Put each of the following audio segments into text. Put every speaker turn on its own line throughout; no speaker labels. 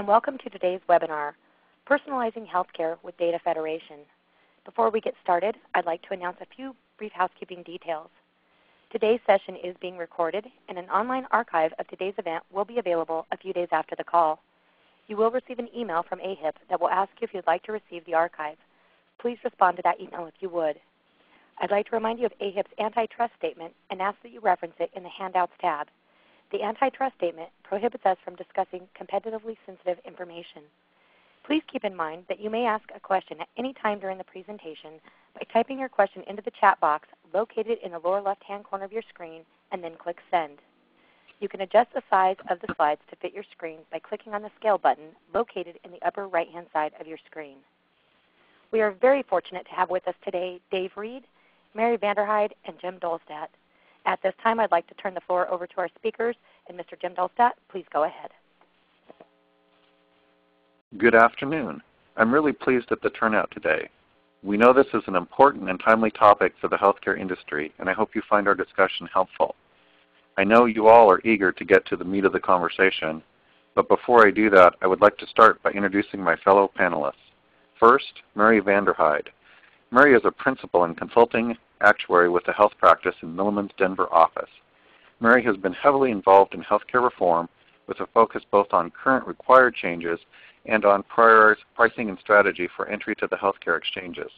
and welcome to today's webinar, Personalizing Healthcare with Data Federation. Before we get started, I'd like to announce a few brief housekeeping details. Today's session is being recorded, and an online archive of today's event will be available a few days after the call. You will receive an email from AHIP that will ask you if you'd like to receive the archive. Please respond to that email if you would. I'd like to remind you of AHIP's antitrust statement and ask that you reference it in the Handouts tab. The antitrust statement prohibits us from discussing competitively sensitive information. Please keep in mind that you may ask a question at any time during the presentation by typing your question into the chat box located in the lower left-hand corner of your screen and then click Send. You can adjust the size of the slides to fit your screen by clicking on the scale button located in the upper right-hand side of your screen. We are very fortunate to have with us today Dave Reed, Mary Vanderhyde, and Jim Dolstadt. At this time, I'd like to turn the floor over to our speakers, and Mr. Jim Dolstadt, please go ahead.
Good afternoon. I'm really pleased at the turnout today. We know this is an important and timely topic for the healthcare industry, and I hope you find our discussion helpful. I know you all are eager to get to the meat of the conversation, but before I do that, I would like to start by introducing my fellow panelists. First, Mary Vanderhyde. Mary is a principal and consulting actuary with a health practice in Milliman's Denver office. Mary has been heavily involved in healthcare reform with a focus both on current required changes and on pricing and strategy for entry to the healthcare exchanges.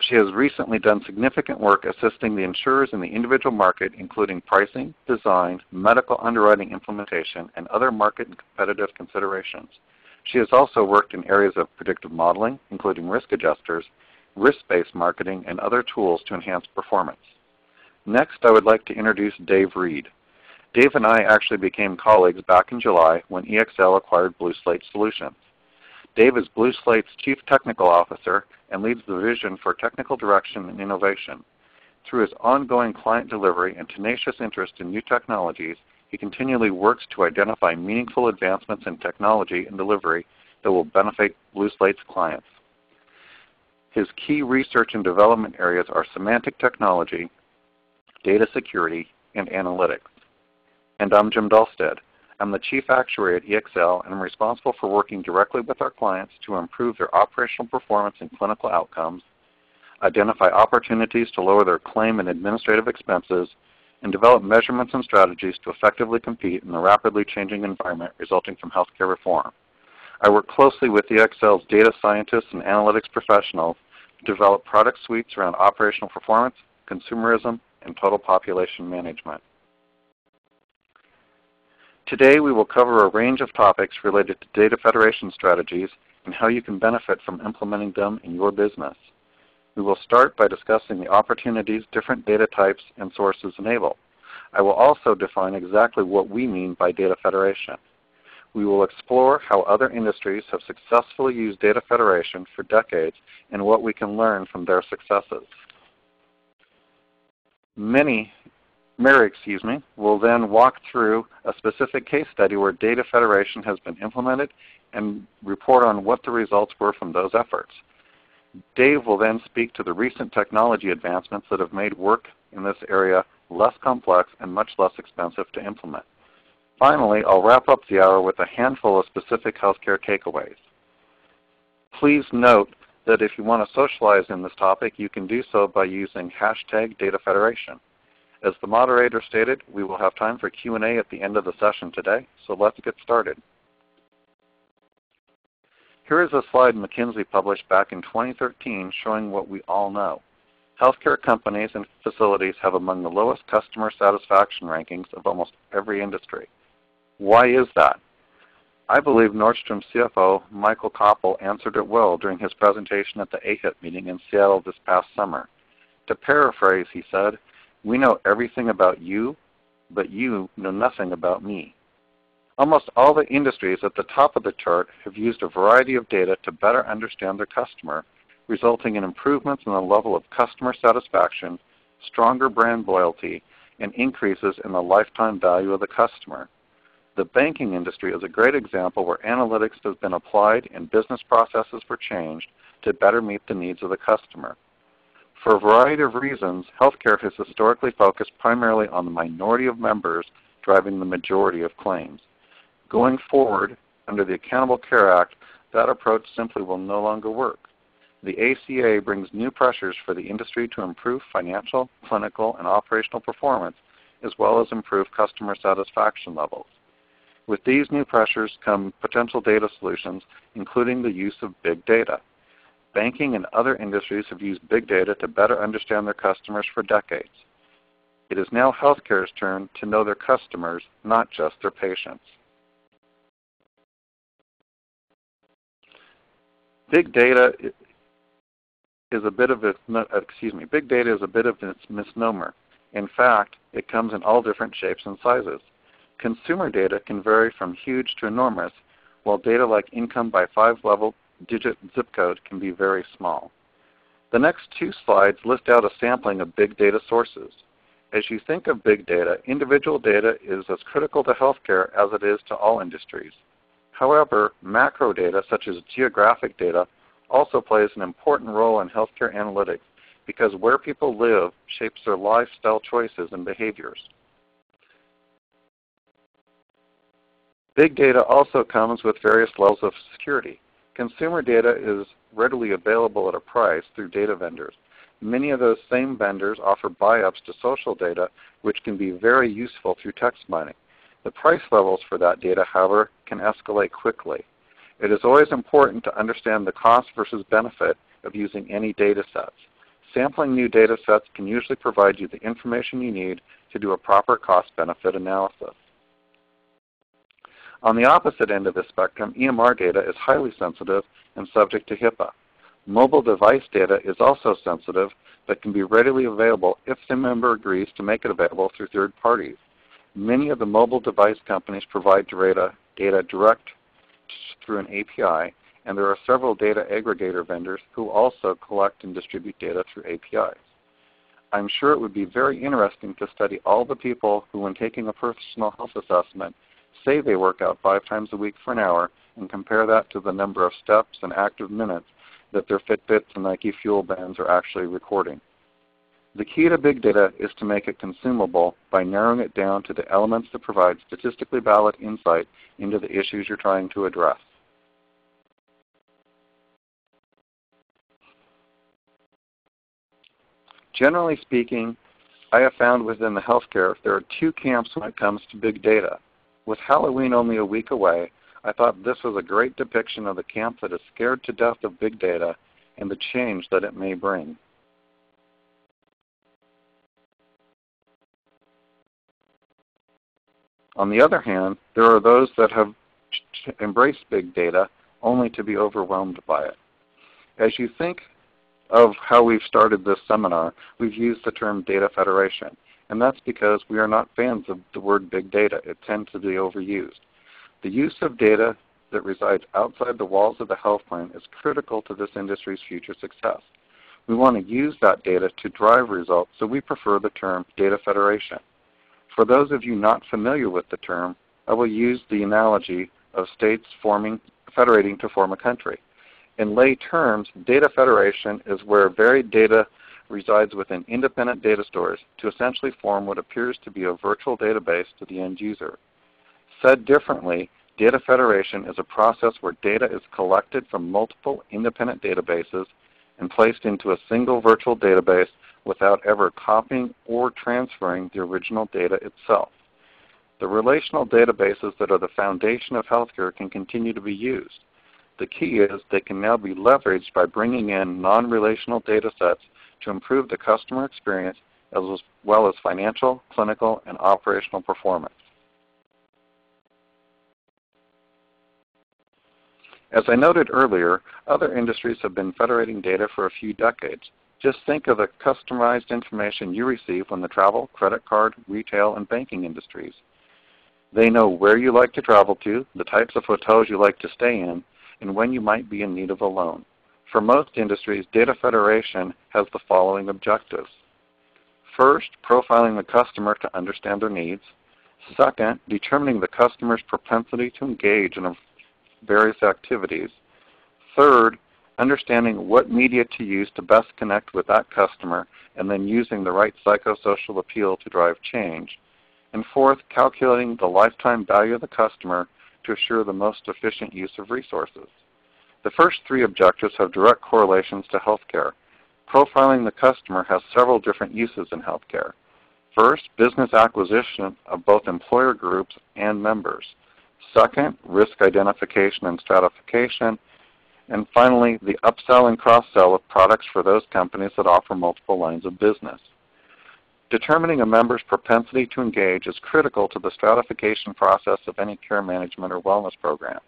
She has recently done significant work assisting the insurers in the individual market, including pricing, design, medical underwriting implementation, and other market and competitive considerations. She has also worked in areas of predictive modeling, including risk adjusters, risk-based marketing, and other tools to enhance performance. Next, I would like to introduce Dave Reed. Dave and I actually became colleagues back in July when EXL acquired Blue Slate Solutions. Dave is Blue Slate's Chief Technical Officer and leads the vision for technical direction and innovation. Through his ongoing client delivery and tenacious interest in new technologies, he continually works to identify meaningful advancements in technology and delivery that will benefit Blue Slate's clients. His key research and development areas are semantic technology, data security, and analytics. And I'm Jim Dolstadt. I'm the Chief Actuary at EXL, and I'm responsible for working directly with our clients to improve their operational performance and clinical outcomes, identify opportunities to lower their claim and administrative expenses, and develop measurements and strategies to effectively compete in the rapidly changing environment resulting from healthcare reform. I work closely with EXL's data scientists and analytics professionals to develop product suites around operational performance, consumerism, and total population management. Today we will cover a range of topics related to data federation strategies and how you can benefit from implementing them in your business. We will start by discussing the opportunities different data types and sources enable. I will also define exactly what we mean by data federation. We will explore how other industries have successfully used data federation for decades and what we can learn from their successes. Mary will then walk through a specific case study where data federation has been implemented and report on what the results were from those efforts. Dave will then speak to the recent technology advancements that have made work in this area less complex and much less expensive to implement. Finally, I'll wrap up the hour with a handful of specific healthcare takeaways. Please note that if you want to socialize in this topic, you can do so by using #DataFederation. As the moderator stated, we will have time for Q&A at the end of the session today, so let's get started. Here is a slide McKinsey published back in 2013 showing what we all know. Healthcare companies and facilities have among the lowest customer satisfaction rankings of almost every industry. Why is that? I believe Nordstrom CFO Michael Koppel answered it well during his presentation at the AHIP meeting in Seattle this past summer. To paraphrase, he said, "We know everything about you, but you know nothing about me." Almost all the industries at the top of the chart have used a variety of data to better understand their customer, resulting in improvements in the level of customer satisfaction, stronger brand loyalty, and increases in the lifetime value of the customer. The banking industry is a great example where analytics has been applied and business processes were changed to better meet the needs of the customer. For a variety of reasons, healthcare has historically focused primarily on the minority of members driving the majority of claims. Going forward, under the Accountable Care Act, that approach simply will no longer work. The ACA brings new pressures for the industry to improve financial, clinical, and operational performance, as well as improve customer satisfaction levels. With these new pressures come potential data solutions, including the use of big data. Banking and other industries have used big data to better understand their customers for decades. It is now healthcare's turn to know their customers, not just their patients. Big data is a bit of a misnomer. In fact, it comes in all different shapes and sizes. Consumer data can vary from huge to enormous, while data like income by 5-digit zip code can be very small. The next two slides list out a sampling of big data sources. As you think of big data, individual data is as critical to healthcare as it is to all industries. However, macro data, such as geographic data, also plays an important role in healthcare analytics because where people live shapes their lifestyle choices and behaviors. Big data also comes with various levels of security. Consumer data is readily available at a price through data vendors. Many of those same vendors offer buy-ups to social data, which can be very useful through text mining. The price levels for that data, however, can escalate quickly. It is always important to understand the cost versus benefit of using any data sets. Sampling new data sets can usually provide you the information you need to do a proper cost-benefit analysis. On the opposite end of the spectrum, EMR data is highly sensitive and subject to HIPAA. Mobile device data is also sensitive, but can be readily available if the member agrees to make it available through third parties. Many of the mobile device companies provide data direct through an API, and there are several data aggregator vendors who also collect and distribute data through APIs. I'm sure it would be very interesting to study all the people who, when taking a personal health assessment, say they work out 5 times a week for an hour and compare that to the number of steps and active minutes that their Fitbits and Nike Fuel Bands are actually recording. The key to big data is to make it consumable by narrowing it down to the elements that provide statistically valid insight into the issues you're trying to address. Generally speaking, I have found within the healthcare there are 2 camps when it comes to big data. With Halloween only a week away, I thought this was a great depiction of the camp that is scared to death of big data and the change that it may bring. On the other hand, there are those that have embraced big data only to be overwhelmed by it. As you think of how we've started this seminar, we've used the term data federation, and that's because we are not fans of the word big data. It tends to be overused. The use of data that resides outside the walls of the health plan is critical to this industry's future success. We want to use that data to drive results, so we prefer the term data federation. For those of you not familiar with the term, I will use the analogy of states federating to form a country. In lay terms, data federation is where varied data resides within independent data stores to essentially form what appears to be a virtual database to the end user. Said differently, data federation is a process where data is collected from multiple independent databases and placed into a single virtual database without ever copying or transferring the original data itself. The relational databases that are the foundation of healthcare can continue to be used. The key is they can now be leveraged by bringing in non-relational data sets to improve the customer experience as well as financial, clinical, and operational performance. As I noted earlier, other industries have been federating data for a few decades. Just think of the customized information you receive from the travel, credit card, retail, and banking industries. They know where you like to travel to, the types of hotels you like to stay in, and when you might be in need of a loan. For most industries, data federation has the following objectives. First, profiling the customer to understand their needs. Second, determining the customer's propensity to engage in various activities. Third, understanding what media to use to best connect with that customer, and then using the right psychosocial appeal to drive change. And fourth, calculating the lifetime value of the customer to assure the most efficient use of resources. The first three objectives have direct correlations to healthcare. Profiling the customer has several different uses in healthcare. First, business acquisition of both employer groups and members. Second, risk identification and stratification. And finally, the upsell and cross-sell of products for those companies that offer multiple lines of business. Determining a member's propensity to engage is critical to the stratification process of any care management or wellness program.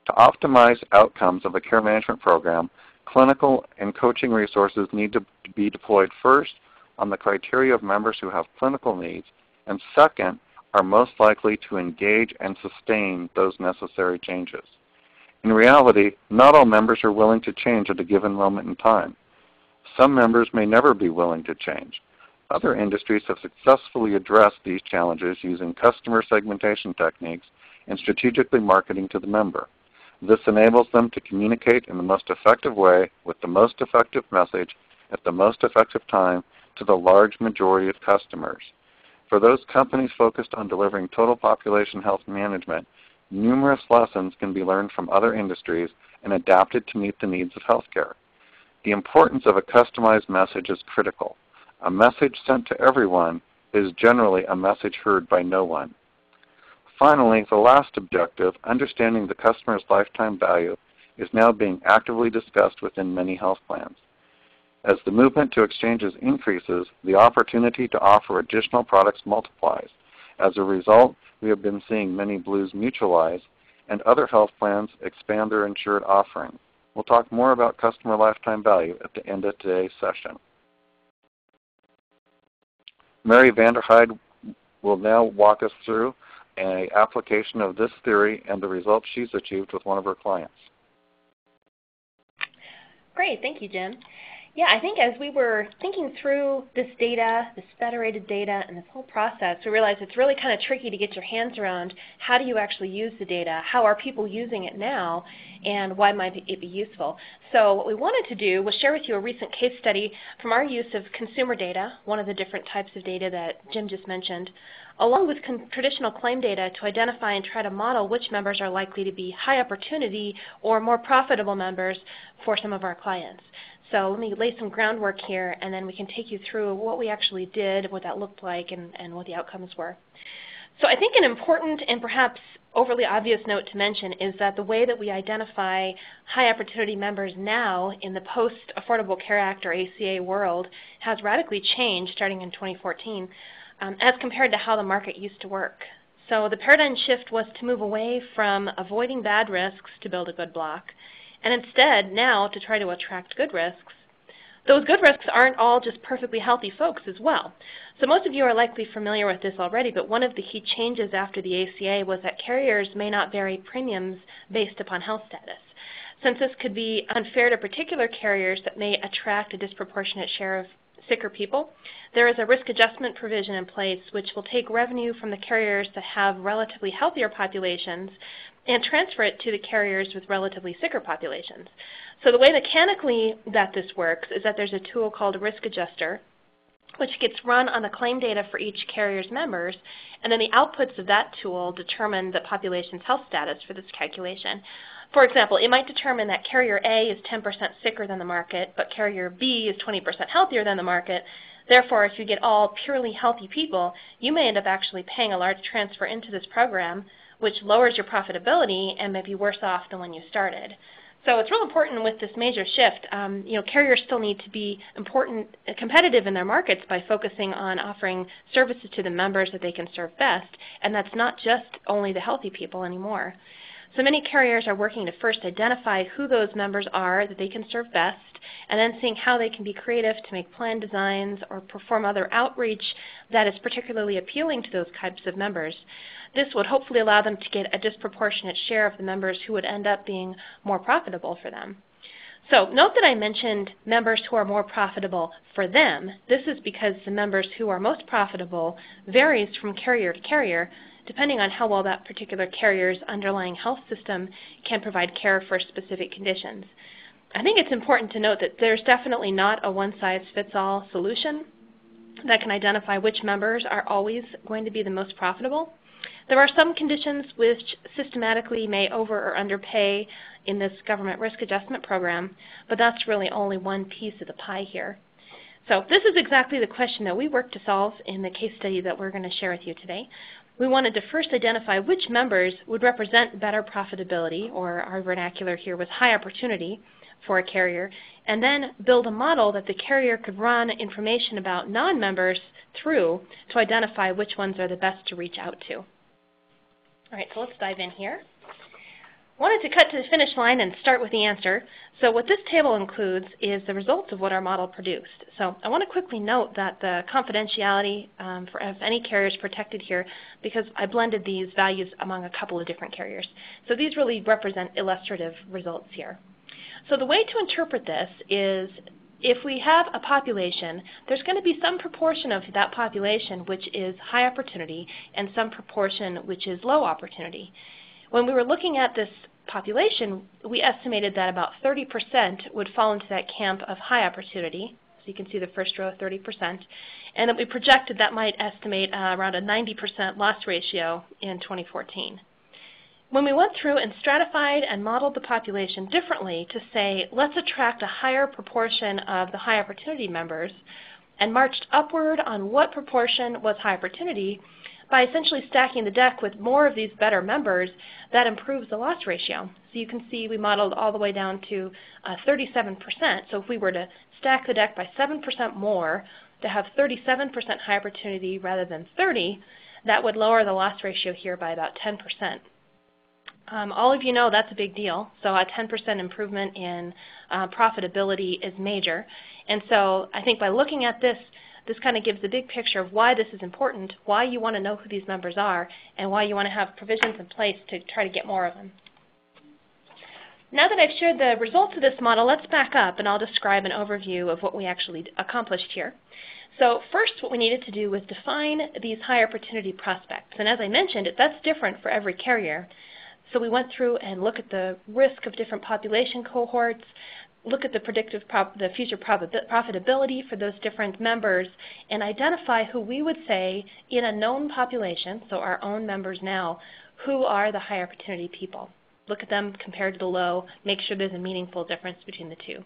To optimize outcomes of a care management program, clinical and coaching resources need to be deployed first on the criteria of members who have clinical needs, and second, are most likely to engage and sustain those necessary changes. In reality, not all members are willing to change at a given moment in time. Some members may never be willing to change. Other industries have successfully addressed these challenges using customer segmentation techniques and strategically marketing to the member. This enables them to communicate in the most effective way with the most effective message at the most effective time to the large majority of customers. For those companies focused on delivering total population health management, numerous lessons can be learned from other industries and adapted to meet the needs of healthcare. The importance of a customized message is critical. A message sent to everyone is generally a message heard by no one. Finally, the last objective, understanding the customer's lifetime value, is now being actively discussed within many health plans. As the movement to exchanges increases, the opportunity to offer additional products multiplies. As a result, we have been seeing many Blues mutualize and other health plans expand their insured offering. We'll talk more about customer lifetime value at the end of today's session. Mary Vanderheide will now walk us through an application of this theory and the results she's achieved with one of her clients.
Great, thank you, Jim. Yeah, I think as we were thinking through this data, this federated data, and this whole process, we realized it's really kind of tricky to get your hands around how do you actually use the data, how are people using it now, and why might it be useful. So what we wanted to do was share with you a recent case study from our use of consumer data, one of the different types of data that Jim just mentioned, along with traditional claim data to identify and try to model which members are likely to be high opportunity or more profitable members for some of our clients. So let me lay some groundwork here, and then we can take you through what we actually did, what that looked like, and what the outcomes were. So I think an important and perhaps overly obvious note to mention is that the way that we identify high opportunity members now in the post-Affordable Care Act or ACA world has radically changed starting in 2014 as compared to how the market used to work. So the paradigm shift was to move away from avoiding bad risks to build a good block, and instead now to try to attract good risks. Those good risks aren't all just perfectly healthy folks as well. So most of you are likely familiar with this already, but one of the key changes after the ACA was that carriers may not vary premiums based upon health status. Since this could be unfair to particular carriers that may attract a disproportionate share of sicker people, there is a risk adjustment provision in place which will take revenue from the carriers that have relatively healthier populations and transfer it to the carriers with relatively sicker populations. So the way mechanically that this works is that there's a tool called a risk adjuster, which gets run on the claim data for each carrier's members, and then the outputs of that tool determine the population's health status for this calculation. For example, it might determine that carrier A is 10% sicker than the market, but carrier B is 20% healthier than the market. Therefore, if you get all purely healthy people, you may end up actually paying a large transfer into this program, which lowers your profitability and may be worse off than when you started. So it's real important with this major shift. Carriers still need to be competitive in their markets by focusing on offering services to the members that they can serve best, and that's not just only the healthy people anymore. So many carriers are working to first identify who those members are that they can serve best, and then seeing how they can be creative to make plan designs or perform other outreach that is particularly appealing to those types of members. This would hopefully allow them to get a disproportionate share of the members who would end up being more profitable for them. So note that I mentioned members who are more profitable for them. This is because the members who are most profitable varies from carrier to carrier, depending on how well that particular carrier's underlying health system can provide care for specific conditions. I think it's important to note that there's definitely not a one-size-fits-all solution that can identify which members are always going to be the most profitable. There are some conditions which systematically may over or underpay in this government risk adjustment program, but that's really only one piece of the pie here. So this is exactly the question that we worked to solve in the case study that we're going to share with you today. We wanted to first identify which members would represent better profitability, or our vernacular here was high opportunity, for a carrier, and then build a model that the carrier could run information about non-members through to identify which ones are the best to reach out to. All right, so let's dive in here. I wanted to cut to the finish line and start with the answer. So what this table includes is the results of what our model produced. So I want to quickly note that the confidentiality of any carrier is protected here because I blended these values among a couple of different carriers. So these really represent illustrative results here. So the way to interpret this is if we have a population, there's going to be some proportion of that population which is high opportunity and some proportion which is low opportunity. When we were looking at this population, we estimated that about 30% would fall into that camp of high opportunity. So you can see the first row, 30%. And that we projected that might estimate around a 90% loss ratio in 2014. When we went through and stratified and modeled the population differently to say, let's attract a higher proportion of the high opportunity members and marched upward on what proportion was high opportunity, by essentially stacking the deck with more of these better members, that improves the loss ratio. So you can see we modeled all the way down to 37%. So if we were to stack the deck by 7% more to have 37% high opportunity rather than 30, that would lower the loss ratio here by about 10%. All of you know that's a big deal. So a 10% improvement in profitability is major. And so I think by looking at this, this kind of gives the big picture of why this is important, why you want to know who these members are, and why you want to have provisions in place to try to get more of them. Now that I've shared the results of this model, let's back up and I'll describe an overview of what we actually accomplished here. So first, what we needed to do was define these high opportunity prospects. And as I mentioned, that's different for every carrier. So we went through and looked at the risk of different population cohorts, look at the future profitability for those different members, and identify who we would say in a known population, so our own members now, who are the high opportunity people. Look at them compared to the low, make sure there's a meaningful difference between the two.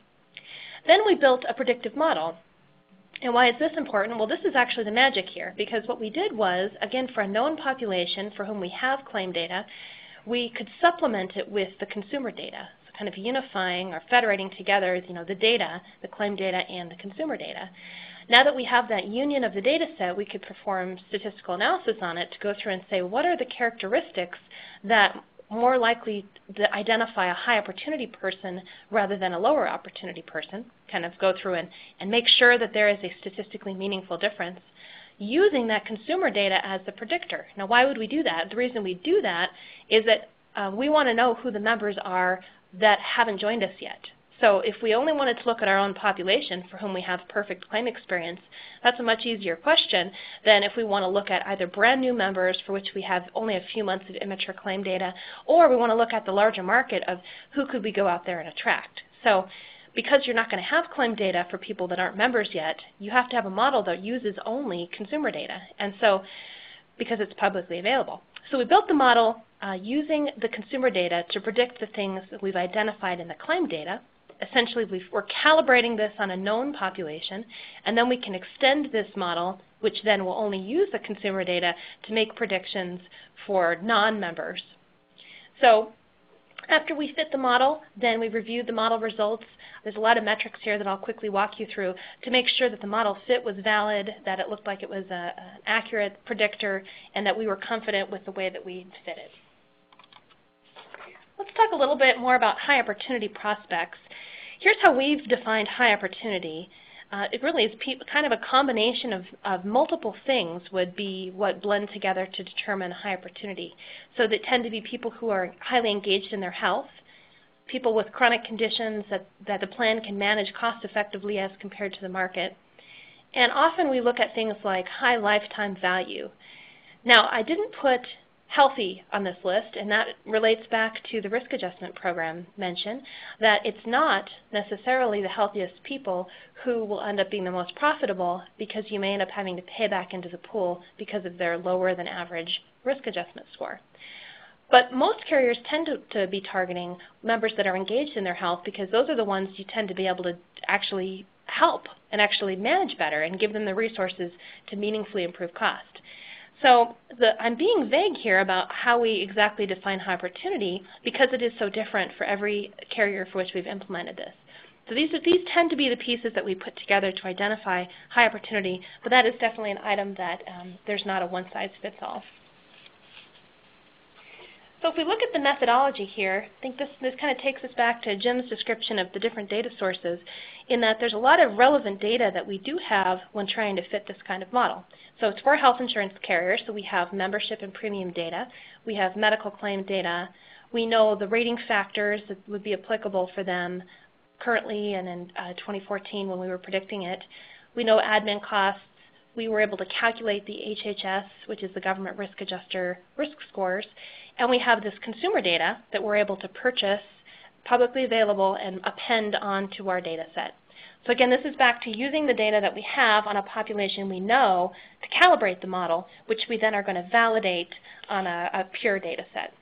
Then we built a predictive model. And why is this important? Well, this is actually the magic here, because what we did was, again, for a known population for whom we have claim data, we could supplement it with the consumer data, so kind of unifying or federating together, the data, the claim data and the consumer data. Now that we have that union of the data set, we could perform statistical analysis on it to go through and say, what are the characteristics that more likely to identify a high opportunity person rather than a lower opportunity person, kind of go through and make sure that there is a statistically meaningful difference, using that consumer data as the predictor. Now, why would we do that? The reason we do that is that we want to know who the members are that haven't joined us yet. So if we only wanted to look at our own population for whom we have perfect claim experience, that's a much easier question than if we want to look at either brand new members for which we have only a few months of immature claim data, or we want to look at the larger market of who could we go out there and attract. So because you're not going to have claim data for people that aren't members yet, you have to have a model that uses only consumer data, and so because it's publicly available. So we built the model using the consumer data to predict the things that we've identified in the claim data. Essentially, we're calibrating this on a known population, and then we can extend this model, which then will only use the consumer data to make predictions for non-members. So after we fit the model, then we reviewed the model results. There's a lot of metrics here that I'll quickly walk you through to make sure that the model fit was valid, that it looked like it was an accurate predictor, and that we were confident with the way that we fit it. Let's talk a little bit more about high opportunity prospects. Here's how we've defined high opportunity. It really is kind of a combination of multiple things would be what blend together to determine high opportunity. So they tend to be people who are highly engaged in their health, people with chronic conditions that the plan can manage cost effectively as compared to the market. And often we look at things like high lifetime value. Now, I didn't put healthy on this list, and that relates back to the risk adjustment program mention, that it's not necessarily the healthiest people who will end up being the most profitable, because you may end up having to pay back into the pool because of their lower than average risk adjustment score. But most carriers tend to be targeting members that are engaged in their health, because those are the ones you tend to be able to actually help and actually manage better and give them the resources to meaningfully improve cost. So I'm being vague here about how we exactly define high opportunity, because it is so different for every carrier for which we've implemented this. So these tend to be the pieces that we put together to identify high opportunity, but that is definitely an item that there's not a one-size-fits-all. So if we look at the methodology here, I think this kind of takes us back to Jim's description of the different data sources, in that there's a lot of relevant data that we do have when trying to fit this kind of model. So it's for health insurance carriers, so we have membership and premium data. We have medical claim data. We know the rating factors that would be applicable for them currently and in 2014 when we were predicting it. We know admin costs. We were able to calculate the HHS, which is the government risk adjuster risk scores. And we have this consumer data that we're able to purchase, publicly available, and append onto our data set. So again, this is back to using the data that we have on a population we know to calibrate the model, which we then are going to validate on a pure data set.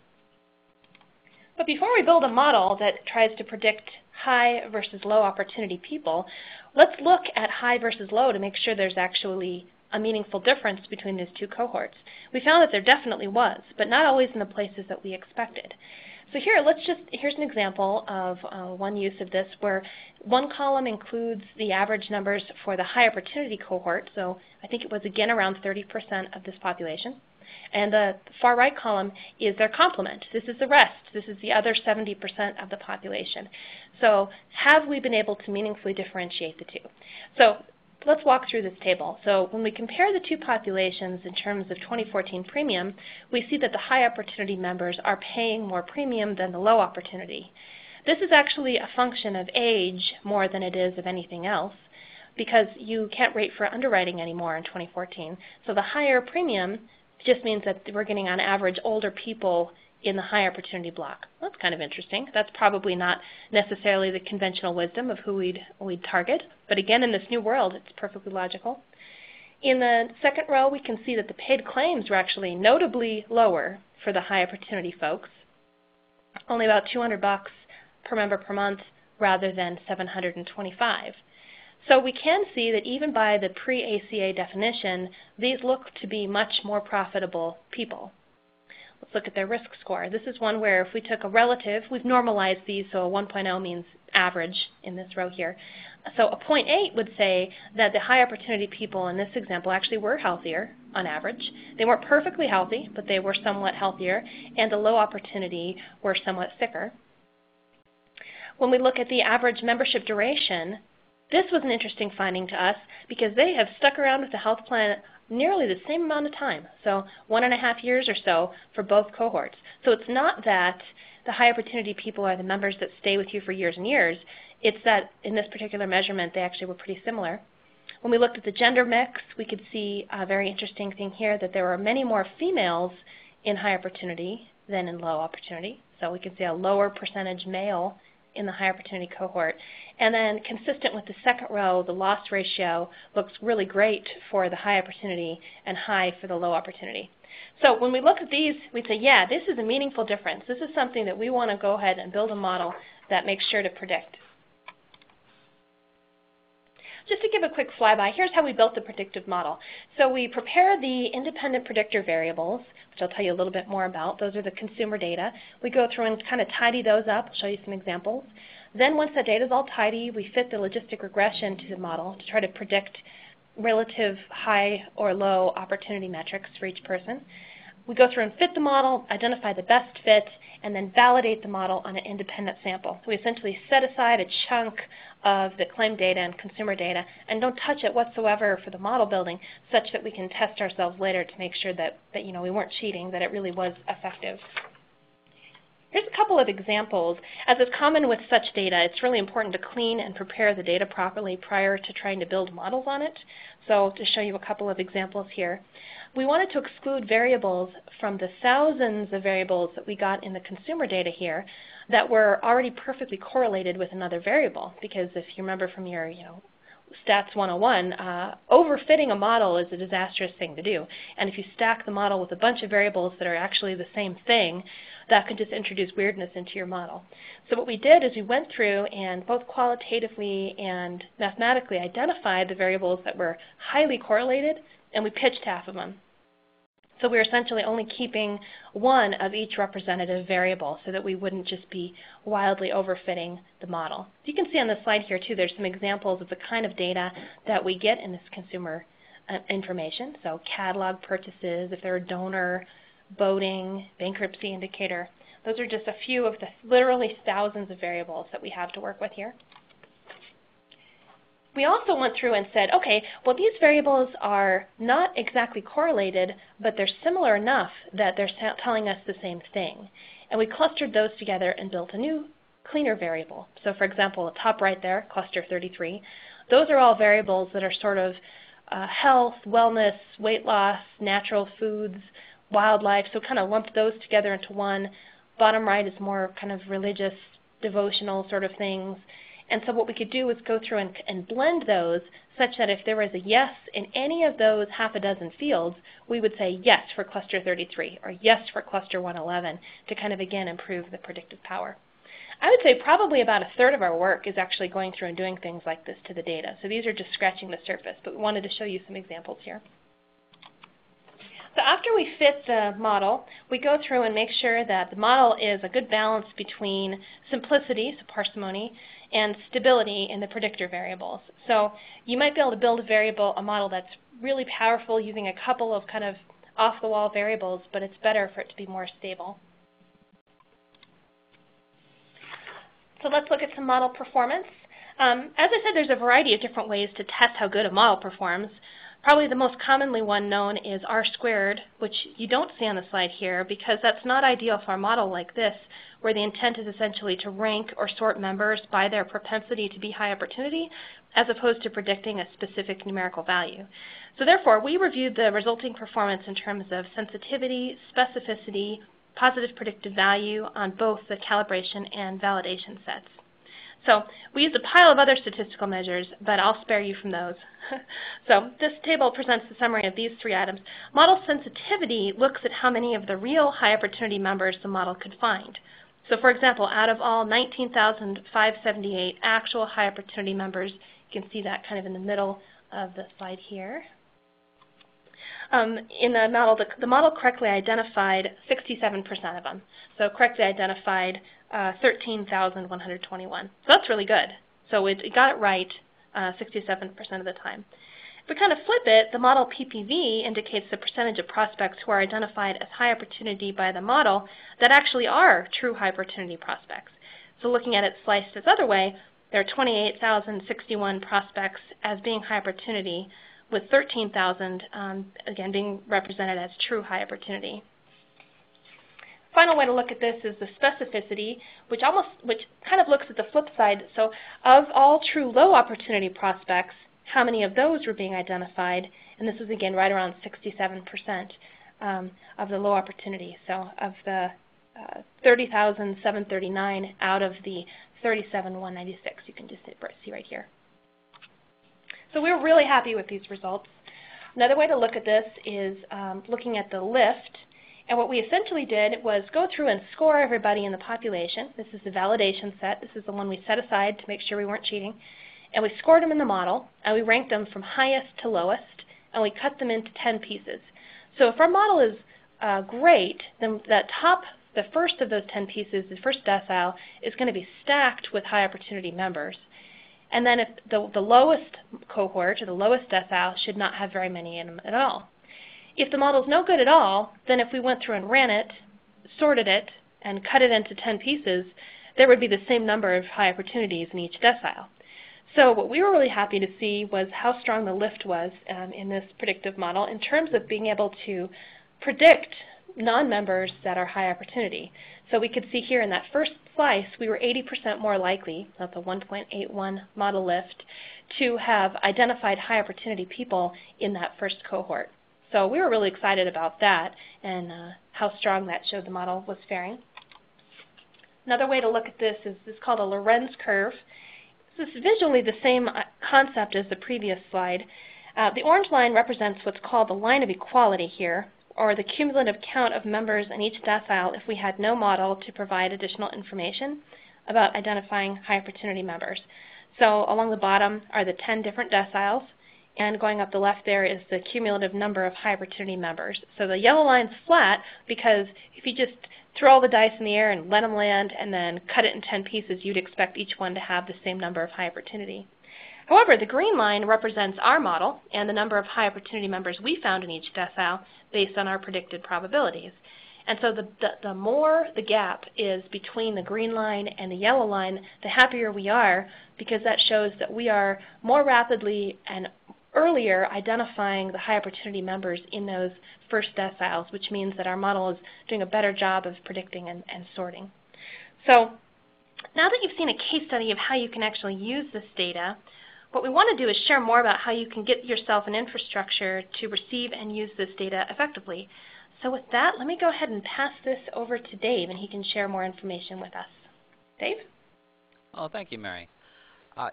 But before we build a model that tries to predict high versus low opportunity people, let's look at high versus low to make sure there's actually a meaningful difference between these two cohorts. We found that there definitely was, but not always in the places that we expected. So here, here's an example of one use of this, where one column includes the average numbers for the high opportunity cohort. So I think it was again around 30% of this population. And the far right column is their complement. This is the rest. This is the other 70% of the population. So have we been able to meaningfully differentiate the two? So let's walk through this table. So when we compare the two populations in terms of 2014 premium, we see that the high opportunity members are paying more premium than the low opportunity. This is actually a function of age more than it is of anything else, because you can't rate for underwriting anymore in 2014. So the higher premium just means that we're getting on average older people in the high opportunity block. Well, that's kind of interesting. That's probably not necessarily the conventional wisdom of who we'd target, but again, in this new world, it's perfectly logical. In the second row, we can see that the paid claims were actually notably lower for the high opportunity folks, only about $200 per member per month rather than $725. So we can see that even by the pre-ACA definition, these look to be much more profitable people. Let's look at their risk score. This is one where if we took a relative, we've normalized these, so a 1.0 means average in this row here. So a 0.8 would say that the high opportunity people in this example actually were healthier on average. They weren't perfectly healthy, but they were somewhat healthier, and the low opportunity were somewhat sicker. When we look at the average membership duration, this was an interesting finding to us, because they have stuck around with the health plan nearly the same amount of time, so 1.5 years or so for both cohorts. So it's not that the high opportunity people are the members that stay with you for years and years. It's that in this particular measurement, they actually were pretty similar. When we looked at the gender mix, we could see a very interesting thing here, that there were many more females in high opportunity than in low opportunity. So we can see a lower percentage male in the high opportunity cohort. And then consistent with the second row, the loss ratio looks really great for the high opportunity and high for the low opportunity. So when we look at these, we say, yeah, this is a meaningful difference. This is something that we want to go ahead and build a model that makes sure to predict. Just to give a quick flyby, here's how we built the predictive model. So we prepare the independent predictor variables, which I'll tell you a little bit more about. Those are the consumer data. We go through and kind of tidy those up. I'll show you some examples. Then once that data is all tidy, we fit the logistic regression to the model to try to predict relative high or low opportunity metrics for each person. We go through and fit the model, identify the best fit, and then validate the model on an independent sample. So we essentially set aside a chunk of the claim data and consumer data and don't touch it whatsoever for the model building, such that we can test ourselves later to make sure that we weren't cheating, that it really was effective. Here's a couple of examples. As is common with such data, it's really important to clean and prepare the data properly prior to trying to build models on it. So to show you a couple of examples here. We wanted to exclude variables from the thousands of variables that we got in the consumer data here that were already perfectly correlated with another variable. Because if you remember from your Stats 101, overfitting a model is a disastrous thing to do. And if you stack the model with a bunch of variables that are actually the same thing, that could just introduce weirdness into your model. So what we did is we went through and both qualitatively and mathematically identified the variables that were highly correlated, and we pitched half of them. So we're essentially only keeping one of each representative variable so that we wouldn't just be wildly overfitting the model. You can see on the slide here too, there's some examples of the kind of data that we get in this consumer information. So catalog purchases, if they're a donor, voting, bankruptcy indicator. Those are just a few of the literally thousands of variables that we have to work with here. We also went through and said, okay, well these variables are not exactly correlated, but they're similar enough that they're telling us the same thing. And we clustered those together and built a new, cleaner variable. So for example, top right there, cluster 33, those are all variables that are sort of health, wellness, weight loss, natural foods, wildlife, so kind of lumped those together into one. Bottom right is more kind of religious, devotional sort of things. And so what we could do was go through and blend those such that if there was a yes in any of those half a dozen fields, we would say yes for cluster 33 or yes for cluster 111 to kind of, again, improve the predictive power. I would say probably about a third of our work is actually going through and doing things like this to the data. So these are just scratching the surface, but we wanted to show you some examples here. So after we fit the model, we go through and make sure that the model is a good balance between simplicity, so parsimony, and stability in the predictor variables. So you might be able to build a model that's really powerful using a couple of kind of off-the-wall variables, but it's better for it to be more stable. So let's look at some model performance. As I said, there's a variety of different ways to test how good a model performs. Probably the most commonly one known is R-squared, which you don't see on the slide here because that's not ideal for a model like this, where the intent is essentially to rank or sort members by their propensity to be high opportunity, as opposed to predicting a specific numerical value. So therefore, we reviewed the resulting performance in terms of sensitivity, specificity, positive predictive value on both the calibration and validation sets. So we used a pile of other statistical measures, but I'll spare you from those. So this table presents the summary of these three items. Model sensitivity looks at how many of the real high opportunity members the model could find. So for example, out of all 19,578 actual high opportunity members, you can see that kind of in the middle of the slide here. In the model correctly identified 67% of them. So correctly identified 13,121. So that's really good. So it got it right 67% of the time. If we kind of flip it, the model PPV indicates the percentage of prospects who are identified as high opportunity by the model that actually are true high opportunity prospects. So looking at it sliced this other way, there are 28,061 prospects as being high opportunity, with 13,000 again being represented as true high opportunity. Final way to look at this is the specificity, which kind of looks at the flip side. So of all true low opportunity prospects, how many of those were being identified? And this is again right around 67% of the low opportunity. So of the 30,739 out of the 37,196, you can just see right here. So we're really happy with these results. Another way to look at this is looking at the lift. And what we essentially did was go through and score everybody in the population. This is the validation set. This is the one we set aside to make sure we weren't cheating. And we scored them in the model, and we ranked them from highest to lowest, and we cut them into 10 pieces. So if our model is great, then the first of those 10 pieces, the first decile, is going to be stacked with high opportunity members. And then if the lowest cohort, or the lowest decile, should not have very many in them at all. If the model is no good at all, then if we went through and ran it, sorted it, and cut it into 10 pieces, there would be the same number of high opportunities in each decile. So what we were really happy to see was how strong the lift was in this predictive model in terms of being able to predict non-members that are high opportunity. So we could see here in that first slice, we were 80% more likely, that's a 1.81 model lift, to have identified high opportunity people in that first cohort. So we were really excited about that and how strong that showed the model was faring. Another way to look at this is called a Lorenz curve. This is visually the same concept as the previous slide. The orange line represents what's called the line of equality here, or the cumulative count of members in each decile if we had no model to provide additional information about identifying high opportunity members. So along the bottom are the 10 different deciles, and going up the left there is the cumulative number of high opportunity members. So the yellow line's flat because if you just throw all the dice in the air and let them land and then cut it in 10 pieces, you'd expect each one to have the same number of high opportunity. However, the green line represents our model and the number of high opportunity members we found in each decile based on our predicted probabilities. And so the more the gap is between the green line and the yellow line, the happier we are, because that shows that we are more rapidly and earlier identifying the high opportunity members in those first deciles, which means that our model is doing a better job of predicting and sorting. So now that you've seen a case study of how you can actually use this data, what we want to do is share more about how you can get yourself an infrastructure to receive and use this data effectively. So with that, let me go ahead and pass this over to Dave, and he can share more information with us. Dave?
Oh, thank you, Mary.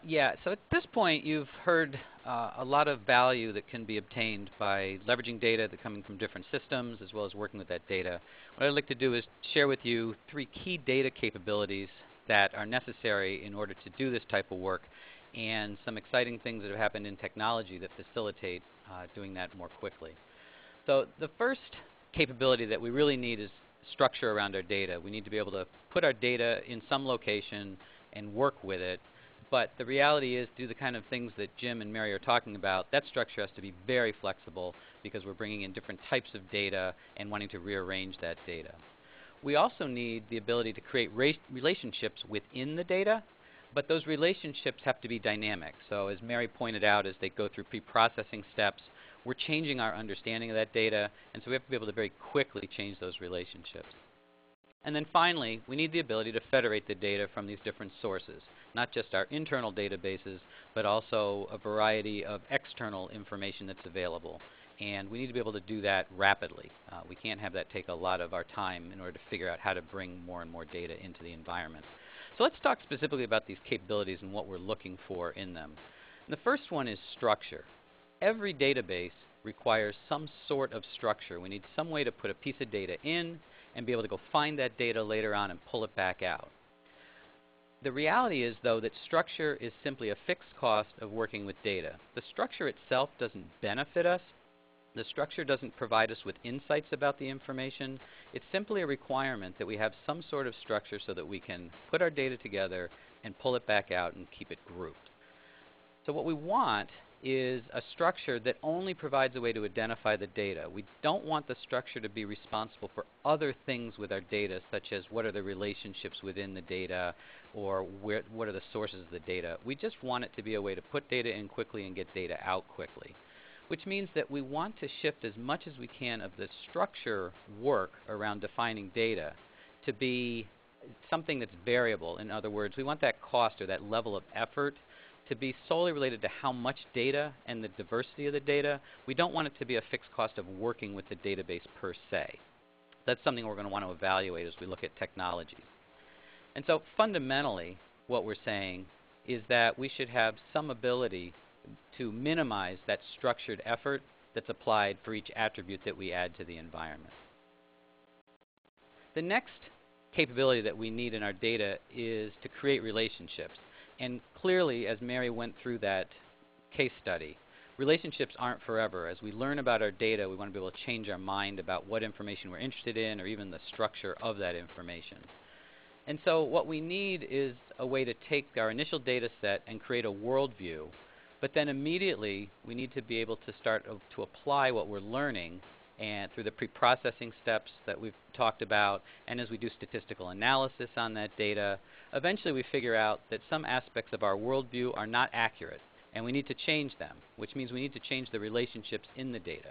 Yeah, so at this point, you've heard a lot of value that can be obtained by leveraging data that coming from different systems, as well as working with that data. What I'd like to do is share with you 3 key data capabilities that are necessary in order to do this type of work, and some exciting things that have happened in technology that facilitate doing that more quickly. So the first capability that we really need is structure around our data. We need to be able to put our data in some location and work with it. But the reality is, do the kind of things that Jim and Mary are talking about, that structure has to be very flexible because we're bringing in different types of data and wanting to rearrange that data. We also need the ability to create relationships within the data, but those relationships have to be dynamic. So as Mary pointed out, as they go through pre-processing steps, we're changing our understanding of that data, and so we have to be able to very quickly change those relationships. And then finally, we need the ability to federate the data from these different sources, not just our internal databases, but also a variety of external information that's available. And we need to be able to do that rapidly. We can't have that take a lot of our time in order to figure out how to bring more and more data into the environment. So let's talk specifically about these capabilities and what we're looking for in them. And the first one is structure. Every database requires some sort of structure. We need some way to put a piece of data in and be able to go find that data later on and pull it back out. The reality is, though, that structure is simply a fixed cost of working with data. The structure itself doesn't benefit us. The structure doesn't provide us with insights about the information. It's simply a requirement that we have some sort of structure so that we can put our data together and pull it back out and keep it grouped. So what we want is a structure that only provides a way to identify the data. We don't want the structure to be responsible for other things with our data, such as what are the relationships within the data or what are the sources of the data. We just want it to be a way to put data in quickly and get data out quickly, which means that we want to shift as much as we can of the structure work around defining data to be something that's variable. In other words, we want that cost or that level of effort to be solely related to how much data and the diversity of the data. We don't want it to be a fixed cost of working with the database per se. That's something we're going to want to evaluate as we look at technologies. And so fundamentally, what we're saying is that we should have some ability to minimize that structured effort that's applied for each attribute that we add to the environment. The next capability that we need in our data is to create relationships. And clearly, as Mary went through that case study, relationships aren't forever. As we learn about our data, we want to be able to change our mind about what information we're interested in or even the structure of that information. And so what we need is a way to take our initial data set and create a worldview, but then immediately we need to be able to start to apply what we're learning and through the pre-processing steps that we've talked about, and as we do statistical analysis on that data, eventually we figure out that some aspects of our worldview are not accurate, and we need to change them, which means we need to change the relationships in the data,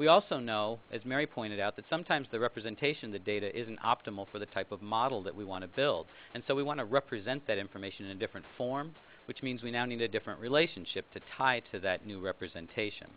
We also know, as Mary pointed out, that sometimes the representation of the data isn't optimal for the type of model that we want to build. And so we want to represent that information in a different form, which means we now need a different relationship to tie to that new representation.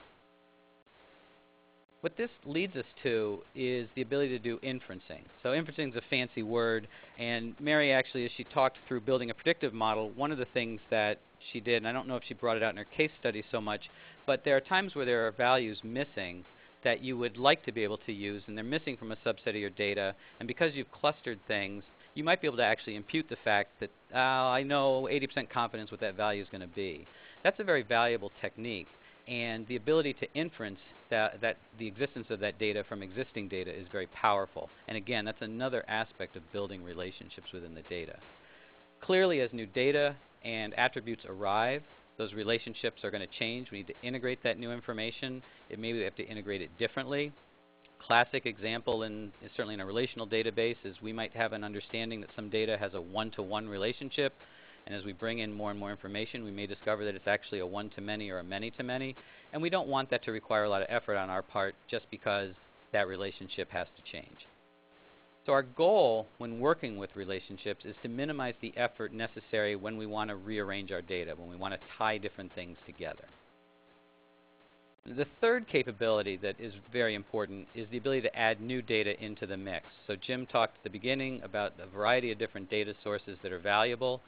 What this leads us to is the ability to do inferencing. So inferencing is a fancy word, and Mary actually, as she talked through building a predictive model, one of the things that she did, and I don't know if she brought it out in her case study so much, but there are times where there are values missing that you would like to be able to use, and they're missing from a subset of your data, and because you've clustered things, you might be able to actually impute the fact that, I know 80% confidence what that value is going to be. That's a very valuable technique, and the ability to inference that the existence of that data from existing data is very powerful. And again, that's another aspect of building relationships within the data. Clearly, as new data and attributes arrive, those relationships are going to change. We need to integrate that new information. Maybe we have to integrate it differently. Classic example, certainly in a relational database, is we might have an understanding that some data has a one-to-one relationship, and as we bring in more and more information, we may discover that it's actually a one-to-many or a many-to-many, and we don't want that to require a lot of effort on our part just because that relationship has to change. So our goal when working with relationships is to minimize the effort necessary when we want to rearrange our data, when we want to tie different things together. The third capability that is very important is the ability to add new data into the mix. So Jim talked at the beginning about the variety of different data sources that are valuable.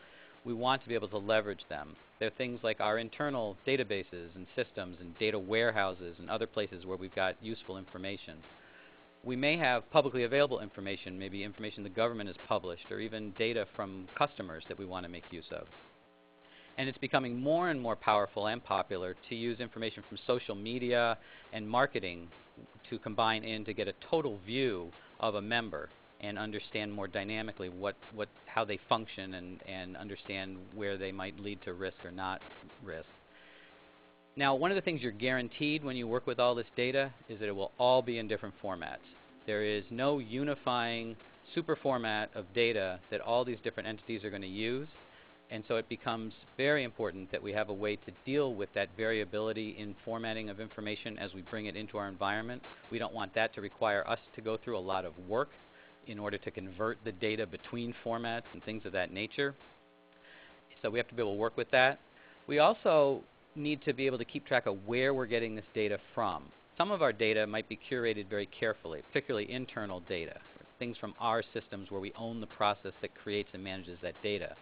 We want to be able to leverage them. There are things like our internal databases and systems and data warehouses and other places where we've got useful information. We may have publicly available information, maybe information the government has published, or even data from customers that we want to make use of. And it's becoming more and more powerful and popular to use information from social media and marketing to combine in to get a total view of a member and understand more dynamically how they function and understand where they might lead to risk or not risk. Now, one of the things you're guaranteed when you work with all this data is that it will all be in different formats. There is no unifying super format of data that all these different entities are going to use. And so it becomes very important that we have a way to deal with that variability in formatting of information as we bring it into our environment. We don't want that to require us to go through a lot of work in order to convert the data between formats and things of that nature. So we have to be able to work with that. We also need to be able to keep track of where we're getting this data from. Some of our data might be curated very carefully, particularly internal data, things from our systems where we own the process that creates and manages that data.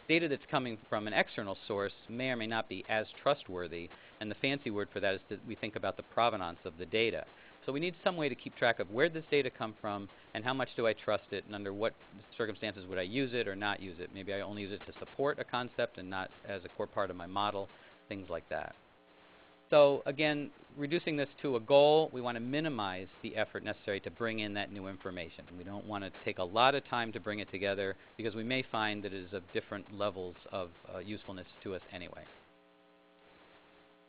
Data that's coming from an external source may or may not be as trustworthy, and the fancy word for that is that we think about the provenance of the data. So we need some way to keep track of where does this data come from and how much do I trust it and under what circumstances would I use it or not use it. Maybe I only use it to support a concept and not as a core part of my model, things like that. So again, reducing this to a goal, we want to minimize the effort necessary to bring in that new information. We don't want to take a lot of time to bring it together because we may find that it is of different levels of usefulness to us anyway.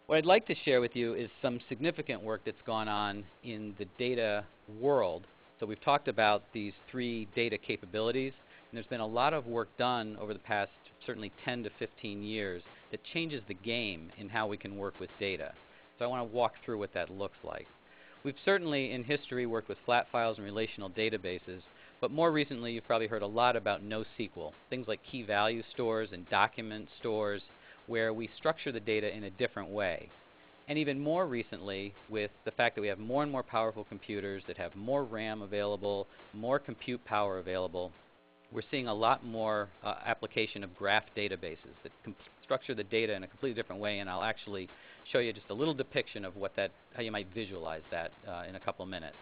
What I'd like to share with you is some significant work that's gone on in the data world. So we've talked about these 3 data capabilities, and there's been a lot of work done over the past certainly 10 to 15 years that changes the game in how we can work with data. So I want to walk through what that looks like. We've certainly in history worked with flat files and relational databases, but more recently you've probably heard a lot about NoSQL, things like key value stores and document stores where we structure the data in a different way. And even more recently, with the fact that we have more and more powerful computers that have more RAM available, more compute power available, we're seeing a lot more application of graph databases that structure the data in a completely different way, and I'll actually show you just a little depiction of what how you might visualize that in a couple of minutes.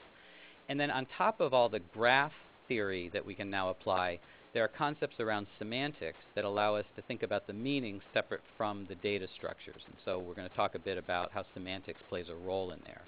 And then on top of all the graph theory that we can now apply, there are concepts around semantics that allow us to think about the meaning separate from the data structures. And so we're going to talk a bit about how semantics plays a role in there.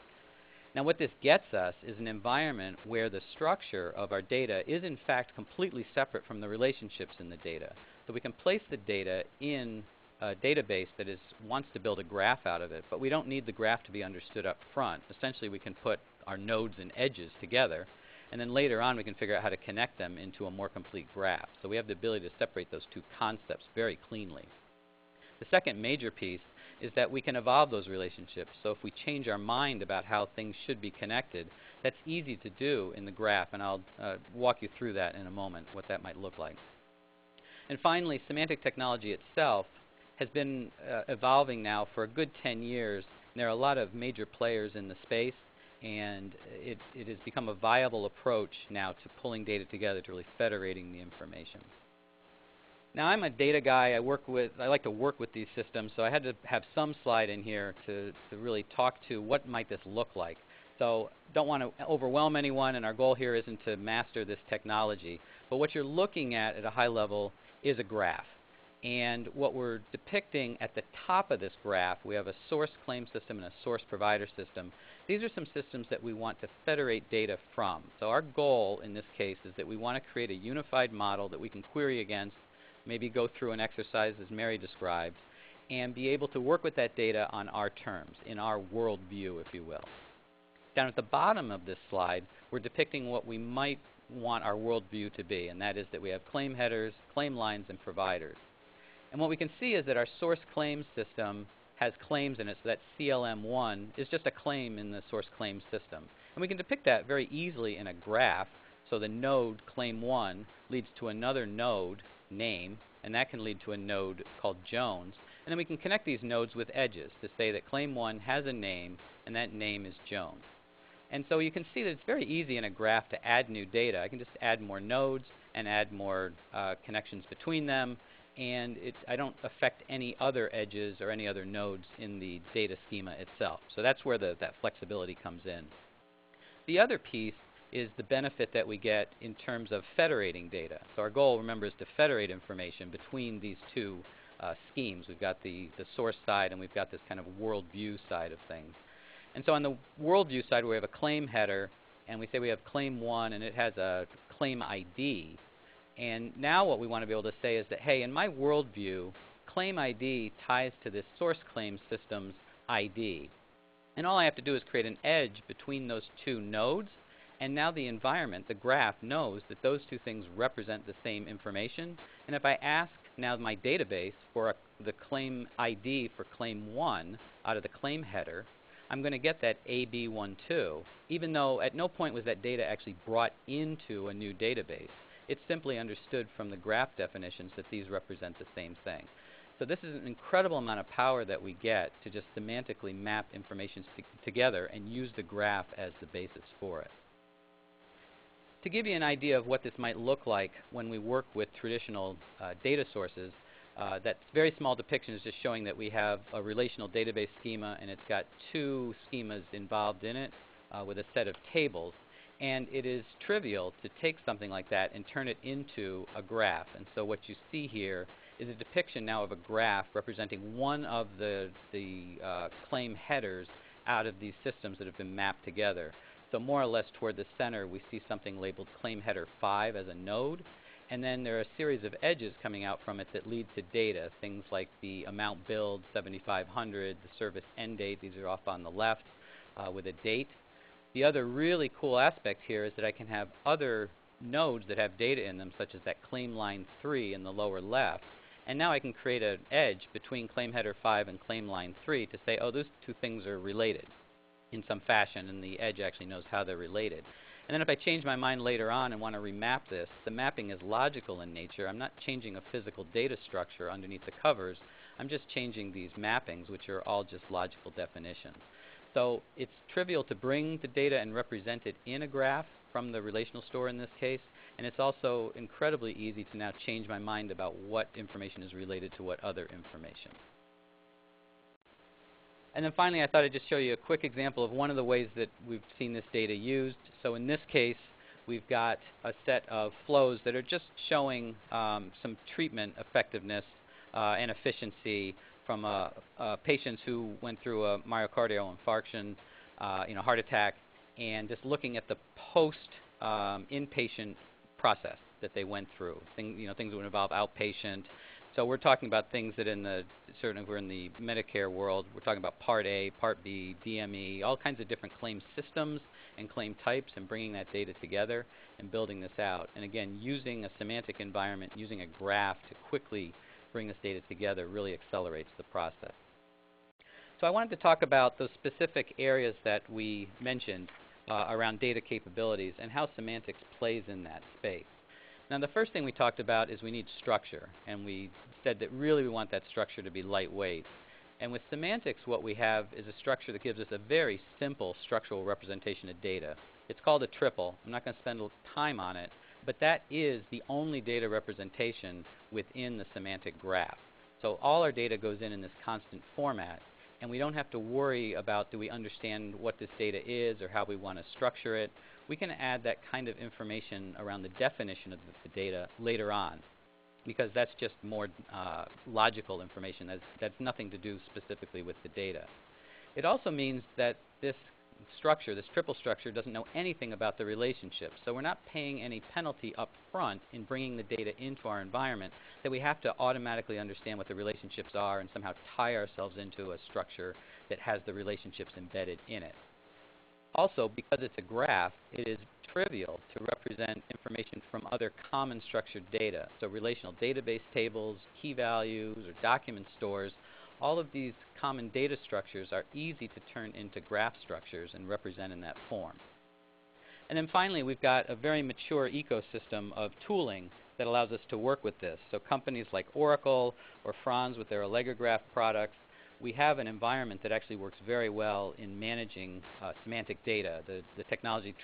Now what this gets us is an environment where the structure of our data is in fact completely separate from the relationships in the data. So we can place the data in a database that wants to build a graph out of it, but we don't need the graph to be understood up front. Essentially we can put our nodes and edges together, and then later on we can figure out how to connect them into a more complete graph. So we have the ability to separate those 2 concepts very cleanly. The second major piece is that we can evolve those relationships. So if we change our mind about how things should be connected, that's easy to do in the graph, and I'll walk you through that in a moment, what that might look like. And finally, semantic technology itself has been evolving now for a good 10 years. And there are a lot of major players in the space, and it has become a viable approach now to pulling data together, to really federating the information. Now, I'm a data guy. I like to work with these systems, so I had to have some slide in here to really talk to what might this look like. So don't want to overwhelm anyone, and our goal here isn't to master this technology. But what you're looking at a high level is a graph. And what we're depicting at the top of this graph, we have a source claim system and a source provider system. These are some systems that we want to federate data from. So our goal in this case is that we want to create a unified model that we can query against, maybe go through an exercise as Mary described, and be able to work with that data on our terms, in our worldview, if you will. Down at the bottom of this slide, we're depicting what we might want our worldview to be, and that is that we have claim headers, claim lines, and providers. And what we can see is that our source claim system has claims in it, so that CLM1 is just a claim in the source claim system. And we can depict that very easily in a graph. So the node claim 1 leads to another node, name, and that can lead to a node called Jones. And then we can connect these nodes with edges to say that claim 1 has a name, and that name is Jones. And so you can see that it's very easy in a graph to add new data. I can just add more nodes and add more connections between them, and I don't affect any other edges or any other nodes in the data schema itself. So that's where that flexibility comes in. The other piece is the benefit that we get in terms of federating data. So our goal, remember, is to federate information between these two schemes. We've got the source side, and we've got this kind of worldview side of things. And so on the worldview side, we have a claim header, and we say we have claim 1, and it has a claim ID. And now what we want to be able to say is that, hey, in my worldview, claim ID ties to this source claim system's ID. And all I have to do is create an edge between those two nodes, and now the environment, the graph, knows that those two things represent the same information. And if I ask now my database for the claim ID for claim 1 out of the claim header, I'm going to get that AB12, even though at no point was that data actually brought into a new database. It's simply understood from the graph definitions that these represent the same thing. So this is an incredible amount of power that we get to just semantically map information together and use the graph as the basis for it. To give you an idea of what this might look like when we work with traditional data sources, that very small depiction is just showing that we have a relational database schema, and it's got two schemas involved in it with a set of tables. And it is trivial to take something like that and turn it into a graph. And so what you see here is a depiction now of a graph representing one of the claim headers out of these systems that have been mapped together. So more or less toward the center, we see something labeled claim header 5 as a node. And then there are a series of edges coming out from it that lead to data, things like the amount billed, 7,500, the service end date. These are off on the left with a date. The other really cool aspect here is that I can have other nodes that have data in them, such as that claim line 3 in the lower left. And now I can create an edge between claim header 5 and claim line 3 to say, oh, those two things are related in some fashion, and the edge actually knows how they're related. And then if I change my mind later on and want to remap this, the mapping is logical in nature. I'm not changing a physical data structure underneath the covers. I'm just changing these mappings, which are all just logical definitions. So it's trivial to bring the data and represent it in a graph from the relational store in this case, and it's also incredibly easy to now change my mind about what information is related to what other information. And then finally, I thought I'd just show you a quick example of one of the ways that we've seen this data used. So in this case, we've got a set of flows that are just showing some treatment effectiveness and efficiency from patients who went through a myocardial infarction, heart attack, and just looking at the post inpatient process that they went through. Things that would involve outpatient. So we're talking about things that certainly we're in the Medicare world. We're talking about Part A, Part B, DME, all kinds of different claim systems and claim types, and bringing that data together and building this out. And again, using a semantic environment, using a graph to quickly bring this data together really accelerates the process. So I wanted to talk about those specific areas that we mentioned around data capabilities and how semantics plays in that space. Now the first thing we talked about is we need structure, and we said that really we want that structure to be lightweight. And with semantics what we have is a structure that gives us a very simple structural representation of data. It's called a triple. I'm not going to spend time on it, but that is the only data representation within the semantic graph. So all our data goes in this constant format, and we don't have to worry about do we understand what this data is or how we want to structure it. We can add that kind of information around the definition of the data later on, because that's just more logical information. That's nothing to do specifically with the data. It also means that this structure, this triple structure, doesn't know anything about the relationship. So we're not paying any penalty up front in bringing the data into our environment that we have to automatically understand what the relationships are and somehow tie ourselves into a structure that has the relationships embedded in it. Also, because it's a graph, it is trivial to represent information from other common structured data. So relational database tables, key values, or document stores, all of these common data structures are easy to turn into graph structures and represent in that form. And then finally, we've got a very mature ecosystem of tooling that allows us to work with this. So companies like Oracle or Franz with their Allegrograph products, we have an environment that actually works very well in managing semantic data. The technology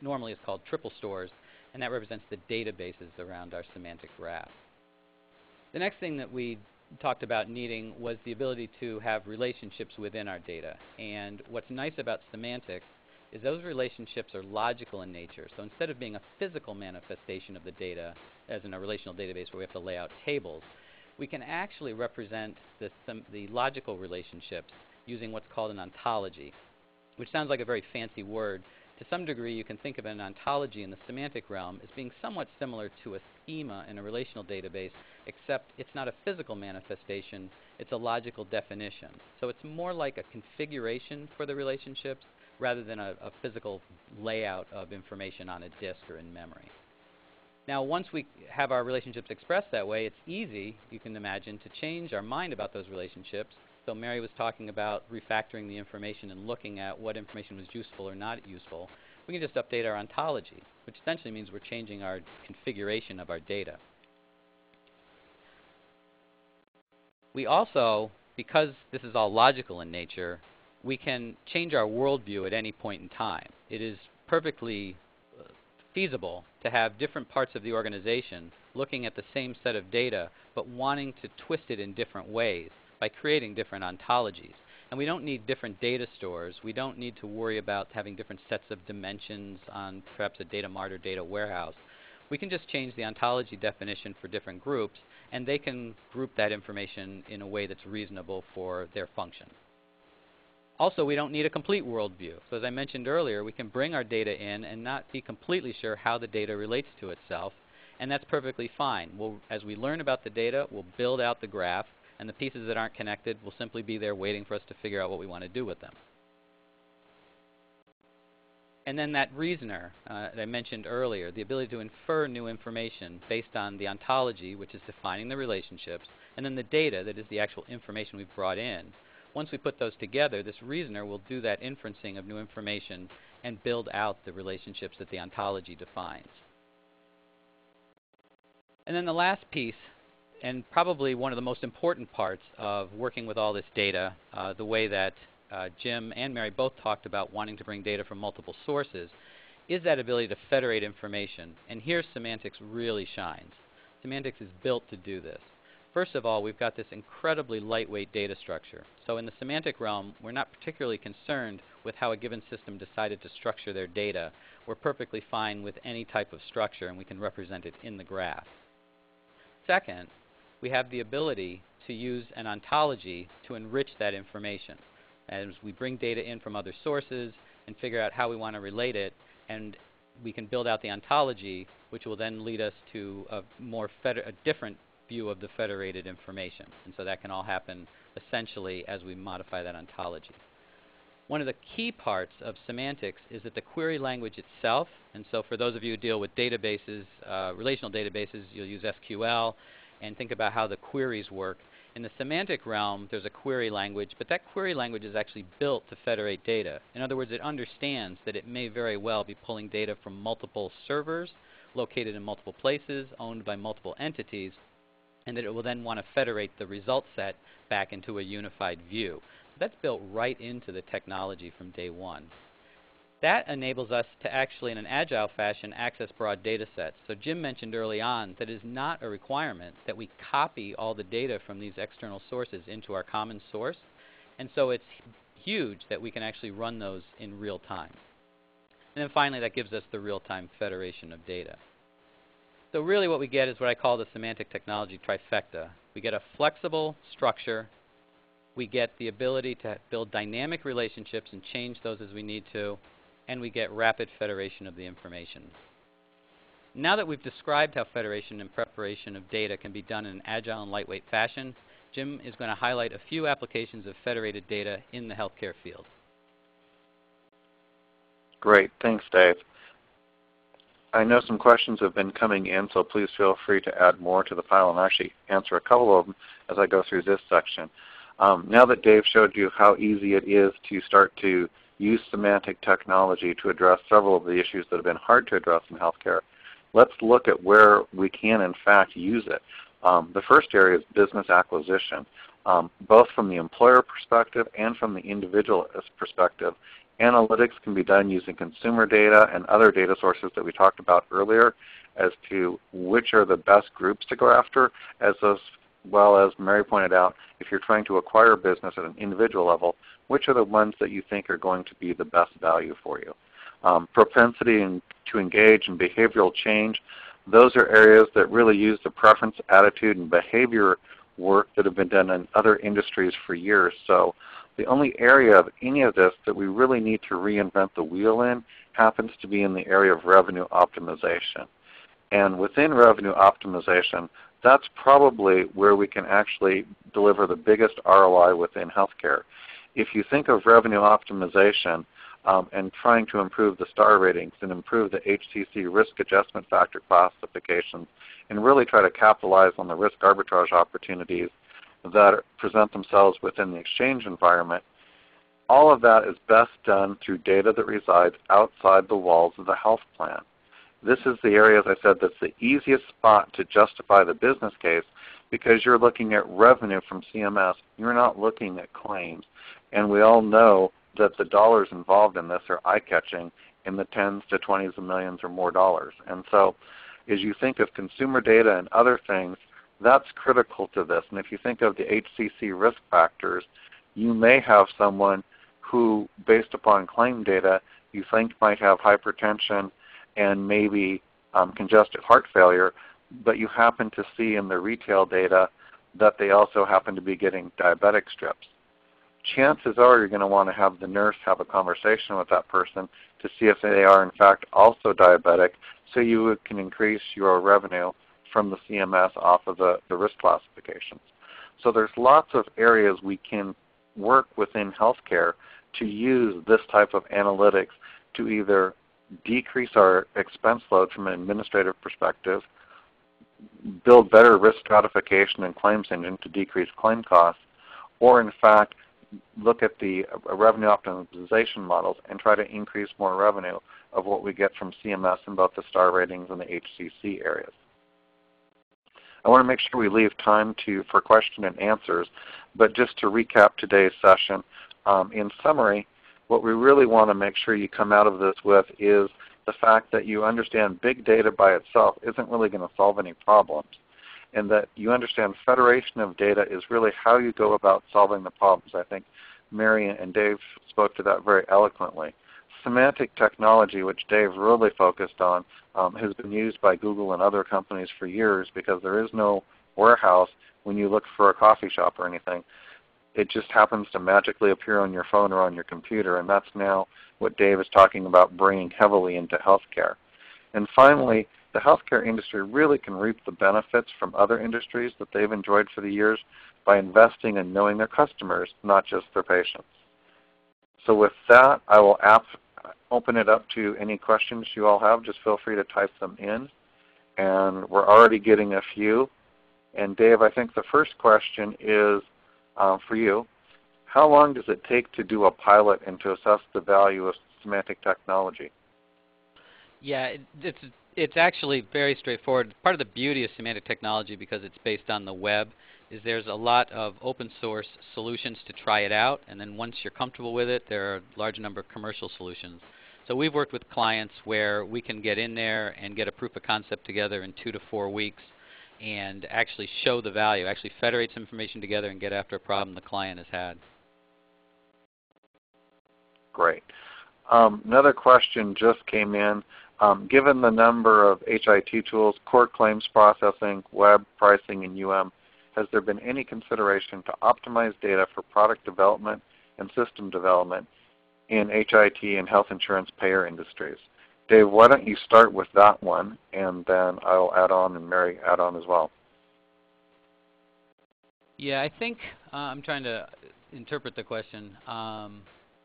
normally is called triple stores, and that represents the databases around our semantic graph. The next thing that we talked about needing was the ability to have relationships within our data. And what's nice about semantics is those relationships are logical in nature. So instead of being a physical manifestation of the data, as in a relational database where we have to lay out tables, we can actually represent the logical relationships using what's called an ontology, which sounds like a very fancy word. To some degree, you can think of an ontology in the semantic realm as being somewhat similar to a schema in a relational database, except it's not a physical manifestation, it's a logical definition. So it's more like a configuration for the relationships rather than a physical layout of information on a disk or in memory. Now, once we have our relationships expressed that way, it's easy, you can imagine, to change our mind about those relationships. So Mary was talking about refactoring the information and looking at what information was useful or not useful. We can just update our ontology, which essentially means we're changing our configuration of our data. We also, because this is all logical in nature, we can change our worldview at any point in time. It is perfectly feasible to have different parts of the organization looking at the same set of data but wanting to twist it in different ways by creating different ontologies. And we don't need different data stores. We don't need to worry about having different sets of dimensions on perhaps a data mart or data warehouse. We can just change the ontology definition for different groups, and they can group that information in a way that's reasonable for their function. Also, we don't need a complete worldview. So as I mentioned earlier, we can bring our data in and not be completely sure how the data relates to itself, and that's perfectly fine. As we learn about the data, we'll build out the graph, and the pieces that aren't connected will simply be there waiting for us to figure out what we want to do with them. And then that reasoner that I mentioned earlier, the ability to infer new information based on the ontology, which is defining the relationships, and then the data, that is the actual information we've brought in. Once we put those together, this reasoner will do that inferencing of new information and build out the relationships that the ontology defines. And then the last piece, and probably one of the most important parts of working with all this data, the way that Jim and Mary both talked about wanting to bring data from multiple sources, is that ability to federate information. And here semantics really shines. Semantics is built to do this. First of all, we've got this incredibly lightweight data structure. So in the semantic realm, we're not particularly concerned with how a given system decided to structure their data. We're perfectly fine with any type of structure, and we can represent it in the graph. Second, we have the ability to use an ontology to enrich that information. As we bring data in from other sources and figure out how we want to relate it, and we can build out the ontology, which will then lead us to a different view of the federated information. And so that can all happen essentially as we modify that ontology. One of the key parts of semantics is that the query language itself, and so for those of you who deal with databases, relational databases, you'll use SQL and think about how the queries work. In the semantic realm, there's a query language, but that query language is actually built to federate data. In other words, it understands that it may very well be pulling data from multiple servers located in multiple places, owned by multiple entities, and that it will then want to federate the result set back into a unified view. That's built right into the technology from day one. That enables us to actually, in an agile fashion, access broad data sets. So Jim mentioned early on that it is not a requirement that we copy all the data from these external sources into our common source. And so it's huge that we can actually run those in real time. And then finally, that gives us the real-time federation of data. So really what we get is what I call the semantic technology trifecta. We get a flexible structure. We get the ability to build dynamic relationships and change those as we need to. And we get rapid federation of the information. Now that we've described how federation and preparation of data can be done in an agile and lightweight fashion, Jim is going to highlight a few applications of federated data in the healthcare field.
Great. Thanks, Dave. I know some questions have been coming in, so please feel free to add more to the pile and actually answer a couple of them as I go through this section. Now that Dave showed you how easy it is to start to use semantic technology to address several of the issues that have been hard to address in healthcare, let's look at where we can in fact use it. The first area is business acquisition. Both from the employer perspective and from the individualist perspective, analytics can be done using consumer data and other data sources that we talked about earlier as to which are the best groups to go after, as well as Mary pointed out, if you're trying to acquire business at an individual level, which are the ones that you think are going to be the best value for you. Propensity to engage in behavioral change, those are areas that really use the preference, attitude, and behavior work that have been done in other industries for years. So the only area of any of this that we really need to reinvent the wheel in happens to be in the area of revenue optimization. And within revenue optimization, that's probably where we can actually deliver the biggest ROI within healthcare. If you think of revenue optimization and trying to improve the star ratings and improve the HCC risk adjustment factor classifications and really try to capitalize on the risk arbitrage opportunities that present themselves within the exchange environment, all of that is best done through data that resides outside the walls of the health plan. This is the area, as I said, that's the easiest spot to justify the business case because you're looking at revenue from CMS. You're not looking at claims. And we all know that the dollars involved in this are eye-catching in the tens to 20s of millions or more dollars. And so as you think of consumer data and other things, that's critical to this. And if you think of the HCC risk factors, you may have someone who, based upon claim data, you think might have hypertension and maybe congestive heart failure, but you happen to see in the retail data that they also happen to be getting diabetic strips. Chances are you're going to want to have the nurse have a conversation with that person to see if they are in fact also diabetic, so you can increase your revenue from the CMS off of the risk classifications. So there's lots of areas we can work within healthcare to use this type of analytics to either decrease our expense load from an administrative perspective, build better risk stratification and claims engine to decrease claim costs, or in fact look at the revenue optimization models and try to increase more revenue of what we get from CMS in both the star ratings and the HCC areas. I want to make sure we leave time for question and answers, but just to recap today's session, in summary, what we really want to make sure you come out of this with is the fact that you understand big data by itself isn't really going to solve any problems, and that you understand federation of data is really how you go about solving the problems. I think Mary and Dave spoke to that very eloquently. Semantic technology, which Dave really focused on, has been used by Google and other companies for years because there is no warehouse when you look for a coffee shop or anything. It just happens to magically appear on your phone or on your computer, and that's now what Dave is talking about bringing heavily into healthcare. And finally, the healthcare industry really can reap the benefits from other industries that they've enjoyed for the years by investing in knowing their customers, not just their patients. So with that, I will open it up to any questions you all have. Just feel free to type them in. And we're already getting a few. And Dave, I think the first question is for you. How long does it take to do a pilot and to assess the value of semantic technology?
Yeah, it's actually very straightforward. Part of the beauty of semantic technology, because it's based on the web, is there's a lot of open source solutions to try it out, and then once you're comfortable with it, there are a large number of commercial solutions. So we've worked with clients where we can get in there and get a proof of concept together in 2 to 4 weeks and actually show the value, actually federate some information together and get after a problem the client has had.
Great. Another question just came in. Given the number of HIT tools, core claims processing, web, pricing, and has there been any consideration to optimize data for product development and system development in HIT and health insurance payer industries? Dave, why don't you start with that one, and then I'll add on, and Mary add on as well.
Yeah, I think I'm trying to interpret the question.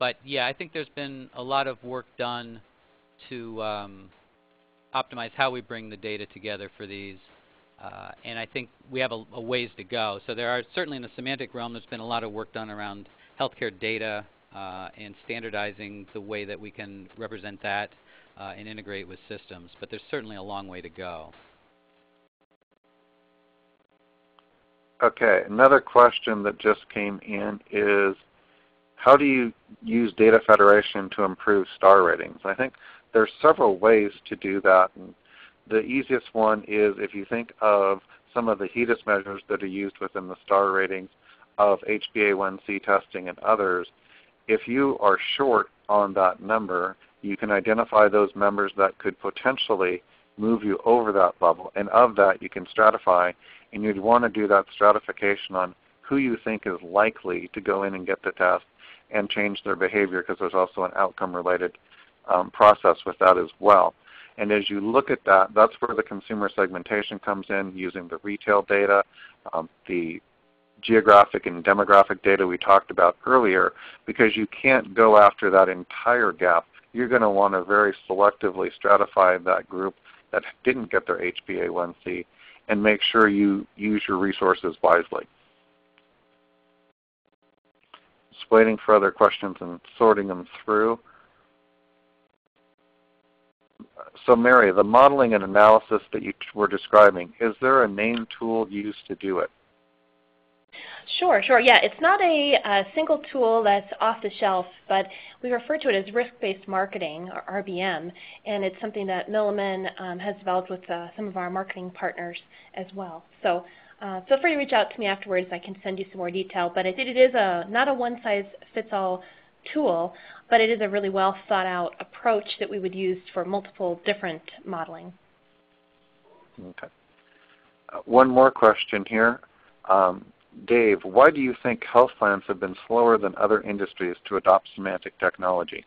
But yeah, I think there's been a lot of work done to optimize how we bring the data together for these. And I think we have a ways to go. So there are certainly in the semantic realm, there's been a lot of work done around healthcare data and standardizing the way that we can represent that and integrate with systems. But there's certainly a long way to go.
Okay, another question that just came in is, how do you use data federation to improve star ratings? I think there's several ways to do that. And the easiest one is if you think of some of the HEDIS measures that are used within the star ratings of HbA1c testing and others. If you are short on that number, you can identify those members that could potentially move you over that level. And of that, you can stratify. And you'd want to do that stratification on who you think is likely to go in and get the test and change their behavior, because there's also an outcome-related process with that as well. And as you look at that, that's where the consumer segmentation comes in, using the retail data, the geographic and demographic data we talked about earlier, because you can't go after that entire gap. You're going to want to very selectively stratify that group that didn't get their HbA1c and make sure you use your resources wisely. Just waiting for other questions and sorting them through. So Mary, the modeling and analysis that you were describing, is there a named tool used to do it?
Sure. Yeah, it's not a single tool that's off the shelf, but we refer to it as risk-based marketing, or RBM, and it's something that Milliman has developed with some of our marketing partners as well. So feel free to reach out to me afterwards. I can send you some more detail, but I think it is not a one-size-fits-all tool, but it is a really well thought out approach that we would use for multiple different modeling.
Okay. One more question here. Dave, why do you think health plans have been slower than other industries to adopt semantic technology?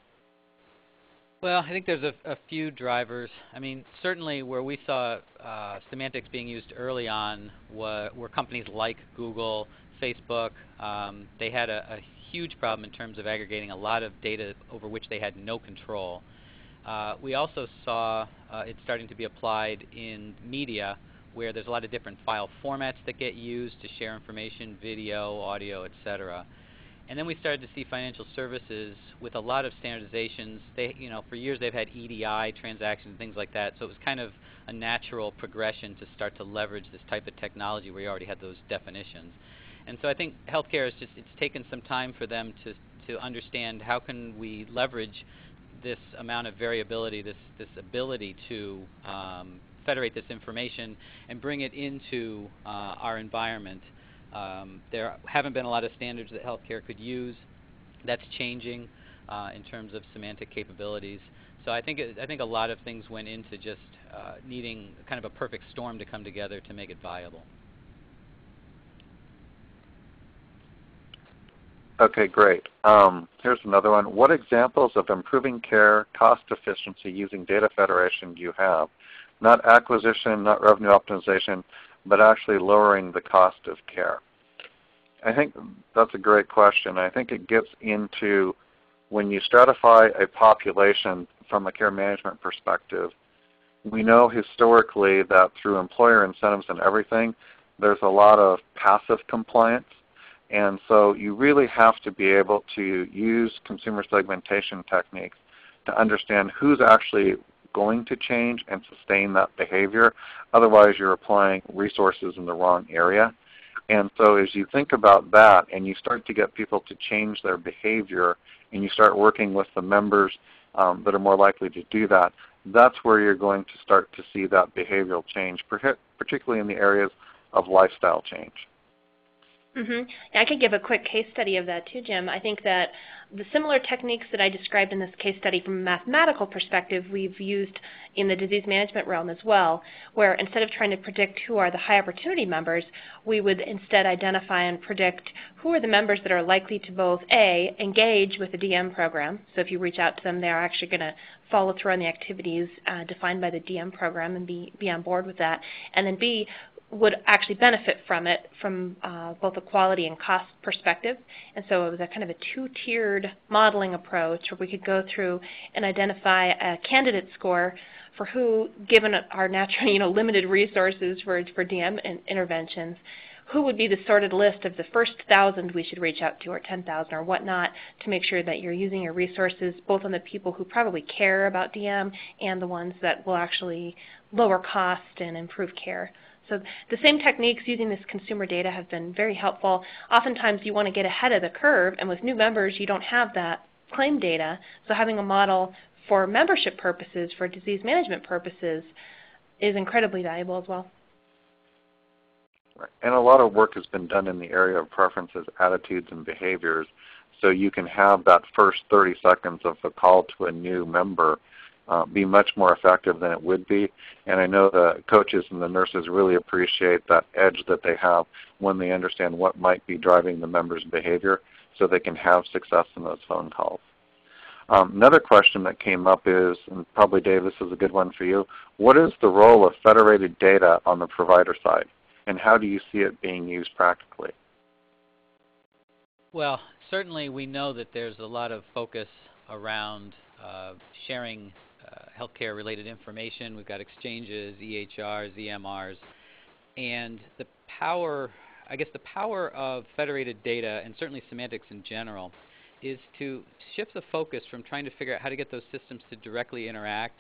Well, I think there's a few drivers. I mean, certainly where we saw semantics being used early on were companies like Google, Facebook. They had a huge problem in terms of aggregating a lot of data over which they had no control. We also saw it starting to be applied in media, where there's a lot of different file formats that get used to share information, video, audio, etc. And then we started to see financial services with a lot of standardizations. For years they've had EDI transactions and things like that, so it was kind of a natural progression to start to leverage this type of technology where you already had those definitions. And so I think healthcare it's taken some time for them to understand how can we leverage this amount of variability, this ability to federate this information and bring it into our environment. There haven't been a lot of standards that healthcare could use. That's changing in terms of semantic capabilities. So I think a lot of things went into just needing kind of a perfect storm to come together to make it viable.
Okay, great. Here's another one. What examples of improving care cost efficiency using data federation do you have? Not acquisition, not revenue optimization, but actually lowering the cost of care. I think that's a great question. I think it gets into when you stratify a population from a care management perspective, we know historically that through employer incentives and everything, there's a lot of passive compliance. And so you really have to be able to use consumer segmentation techniques to understand who's actually going to change and sustain that behavior. Otherwise, you're applying resources in the wrong area. And so as you think about that and you start to get people to change their behavior and you start working with the members that are more likely to do that, that's where you're going to start to see that behavioral change, particularly in the areas of lifestyle change.
Yeah, I could give a quick case study of that too, Jim. I think that the similar techniques that I described in this case study from a mathematical perspective we've used in the disease management realm as well, where instead of trying to predict who are the high opportunity members, we would instead identify and predict who are the members that are likely to both A, engage with the DM program. So if you reach out to them, they're actually going to follow through on the activities defined by the DM program and be on board with that. And then B, would actually benefit from it from both a quality and cost perspective. And so it was a kind of a two-tiered modeling approach where we could go through and identify a candidate score for who, given our natural, limited resources for DM interventions, who would be the sorted list of the first 1,000 we should reach out to, or 10,000 or whatnot, to make sure that you're using your resources both on the people who probably care about DM and the ones that will actually lower cost and improve care. So the same techniques using this consumer data have been very helpful. Oftentimes you want to get ahead of the curve, and with new members you don't have that claim data, so having a model for membership purposes, for disease management purposes, is incredibly valuable as well.
Right. And a lot of work has been done in the area of preferences, attitudes, and behaviors, so you can have that first 30 seconds of the call to a new member be much more effective than it would be. And I know the coaches and the nurses really appreciate that edge that they have when they understand what might be driving the members' behavior so they can have success in those phone calls. Another question that came up is, and probably Dave, this is a good one for you, what is the role of federated data on the provider side, and how do you see it being used practically?
Well, certainly we know that there's a lot of focus around sharing healthcare-related information. We've got exchanges, EHRs, EMRs, and the power of federated data, and certainly semantics in general, is to shift the focus from trying to figure out how to get those systems to directly interact,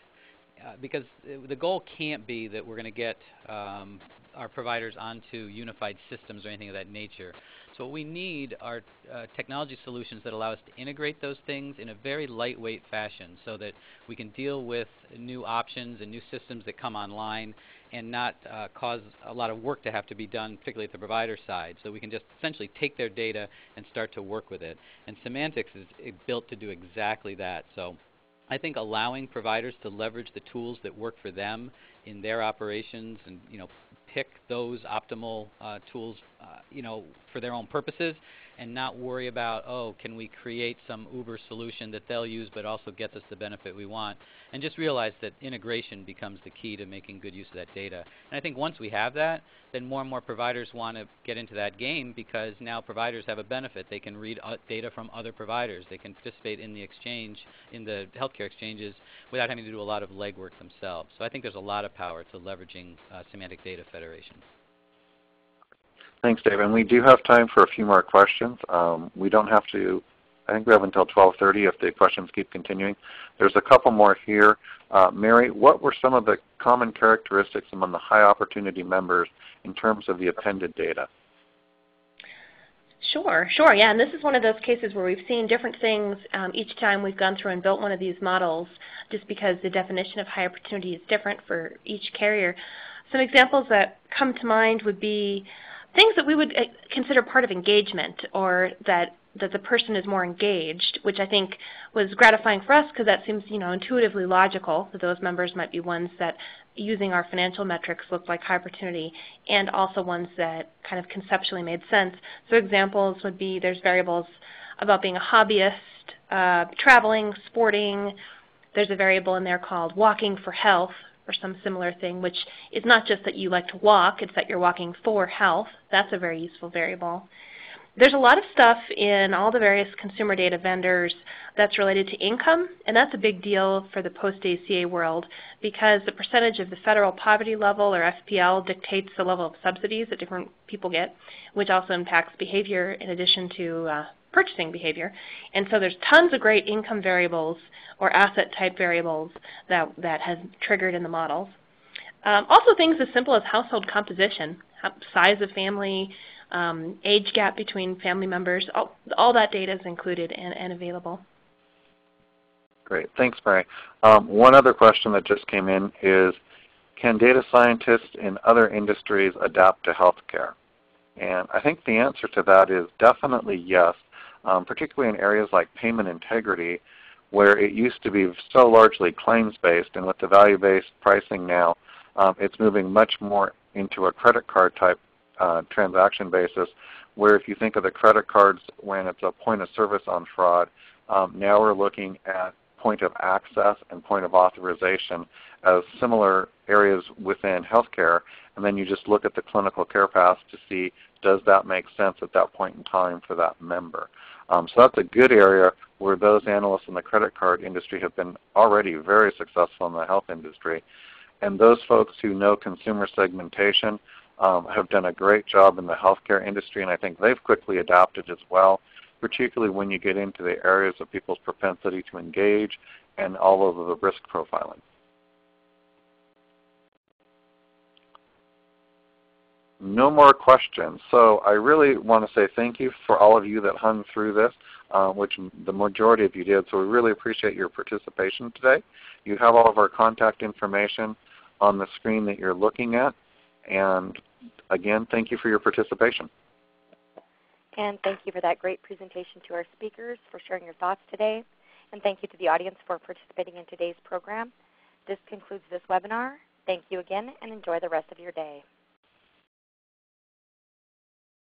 because the goal can't be that we're going to get our providers onto unified systems or anything of that nature. So what we need are technology solutions that allow us to integrate those things in a very lightweight fashion so that we can deal with new options and new systems that come online and not cause a lot of work to have to be done, particularly at the provider side. So we can just essentially take their data and start to work with it. And Semantics is built to do exactly that. So I think allowing providers to leverage the tools that work for them in their operations and pick those optimal tools for their own purposes and not worry about, oh, can we create some Uber solution that they'll use but also gets us the benefit we want, and just realize that integration becomes the key to making good use of that data. And I think once we have that, then more and more providers want to get into that game because now providers have a benefit. They can read data from other providers. They can participate in the exchange, in the healthcare exchanges, without having to do a lot of legwork themselves. So I think there's a lot of power to leveraging semantic data federation.
Thanks, Dave. And we do have time for a few more questions. We don't have to, I think we have until 12:30 if the questions keep continuing. There's a couple more here. Mary, what were some of the common characteristics among the high opportunity members in terms of the appended data?
Sure, yeah, and this is one of those cases where we've seen different things each time we've gone through and built one of these models, just because the definition of high opportunity is different for each carrier. Some examples that come to mind would be things that we would consider part of engagement, or that the person is more engaged, which I think was gratifying for us because that seems intuitively logical that those members might be ones that, using our financial metrics, look like high opportunity, and also ones that kind of conceptually made sense. So examples would be there's variables about being a hobbyist, traveling, sporting. There's a variable in there called walking for health, or some similar thing, which is not just that you like to walk, it's that you're walking for health. That's a very useful variable. There's a lot of stuff in all the various consumer data vendors that's related to income, and that's a big deal for the post-ACA world because the percentage of the federal poverty level, or FPL, dictates the level of subsidies that different people get, which also impacts behavior in addition to purchasing behavior. And so there's tons of great income variables or asset type variables that has triggered in the models. Also things as simple as household composition, size of family, age gap between family members, all that data is included and available.
Great. Thanks, Mary. One other question that just came in is, can data scientists in other industries adapt to healthcare? And I think the answer to that is definitely yes, particularly in areas like payment integrity, where it used to be so largely claims-based, and with the value-based pricing now, it's moving much more into a credit card type transaction basis, where if you think of the credit cards when it's a point of service on fraud, now we're looking at point of access and point of authorization as similar areas within healthcare, and then you just look at the clinical care path to see, does that make sense at that point in time for that member. So that's a good area where those analysts in the credit card industry have been already very successful in the health industry. And those folks who know consumer segmentation have done a great job in the healthcare industry, and I think they've quickly adapted as well, particularly when you get into the areas of people's propensity to engage and all of the risk profiling. No more questions. So I really want to say thank you for all of you that hung through this, which the majority of you did. So we really appreciate your participation today. You have all of our contact information on the screen that you're looking at. And again, thank you for your participation.
And thank you for that great presentation to our speakers, for sharing your thoughts today. And thank you to the audience for participating in today's program. This concludes this webinar. Thank you again, and enjoy the rest of your day.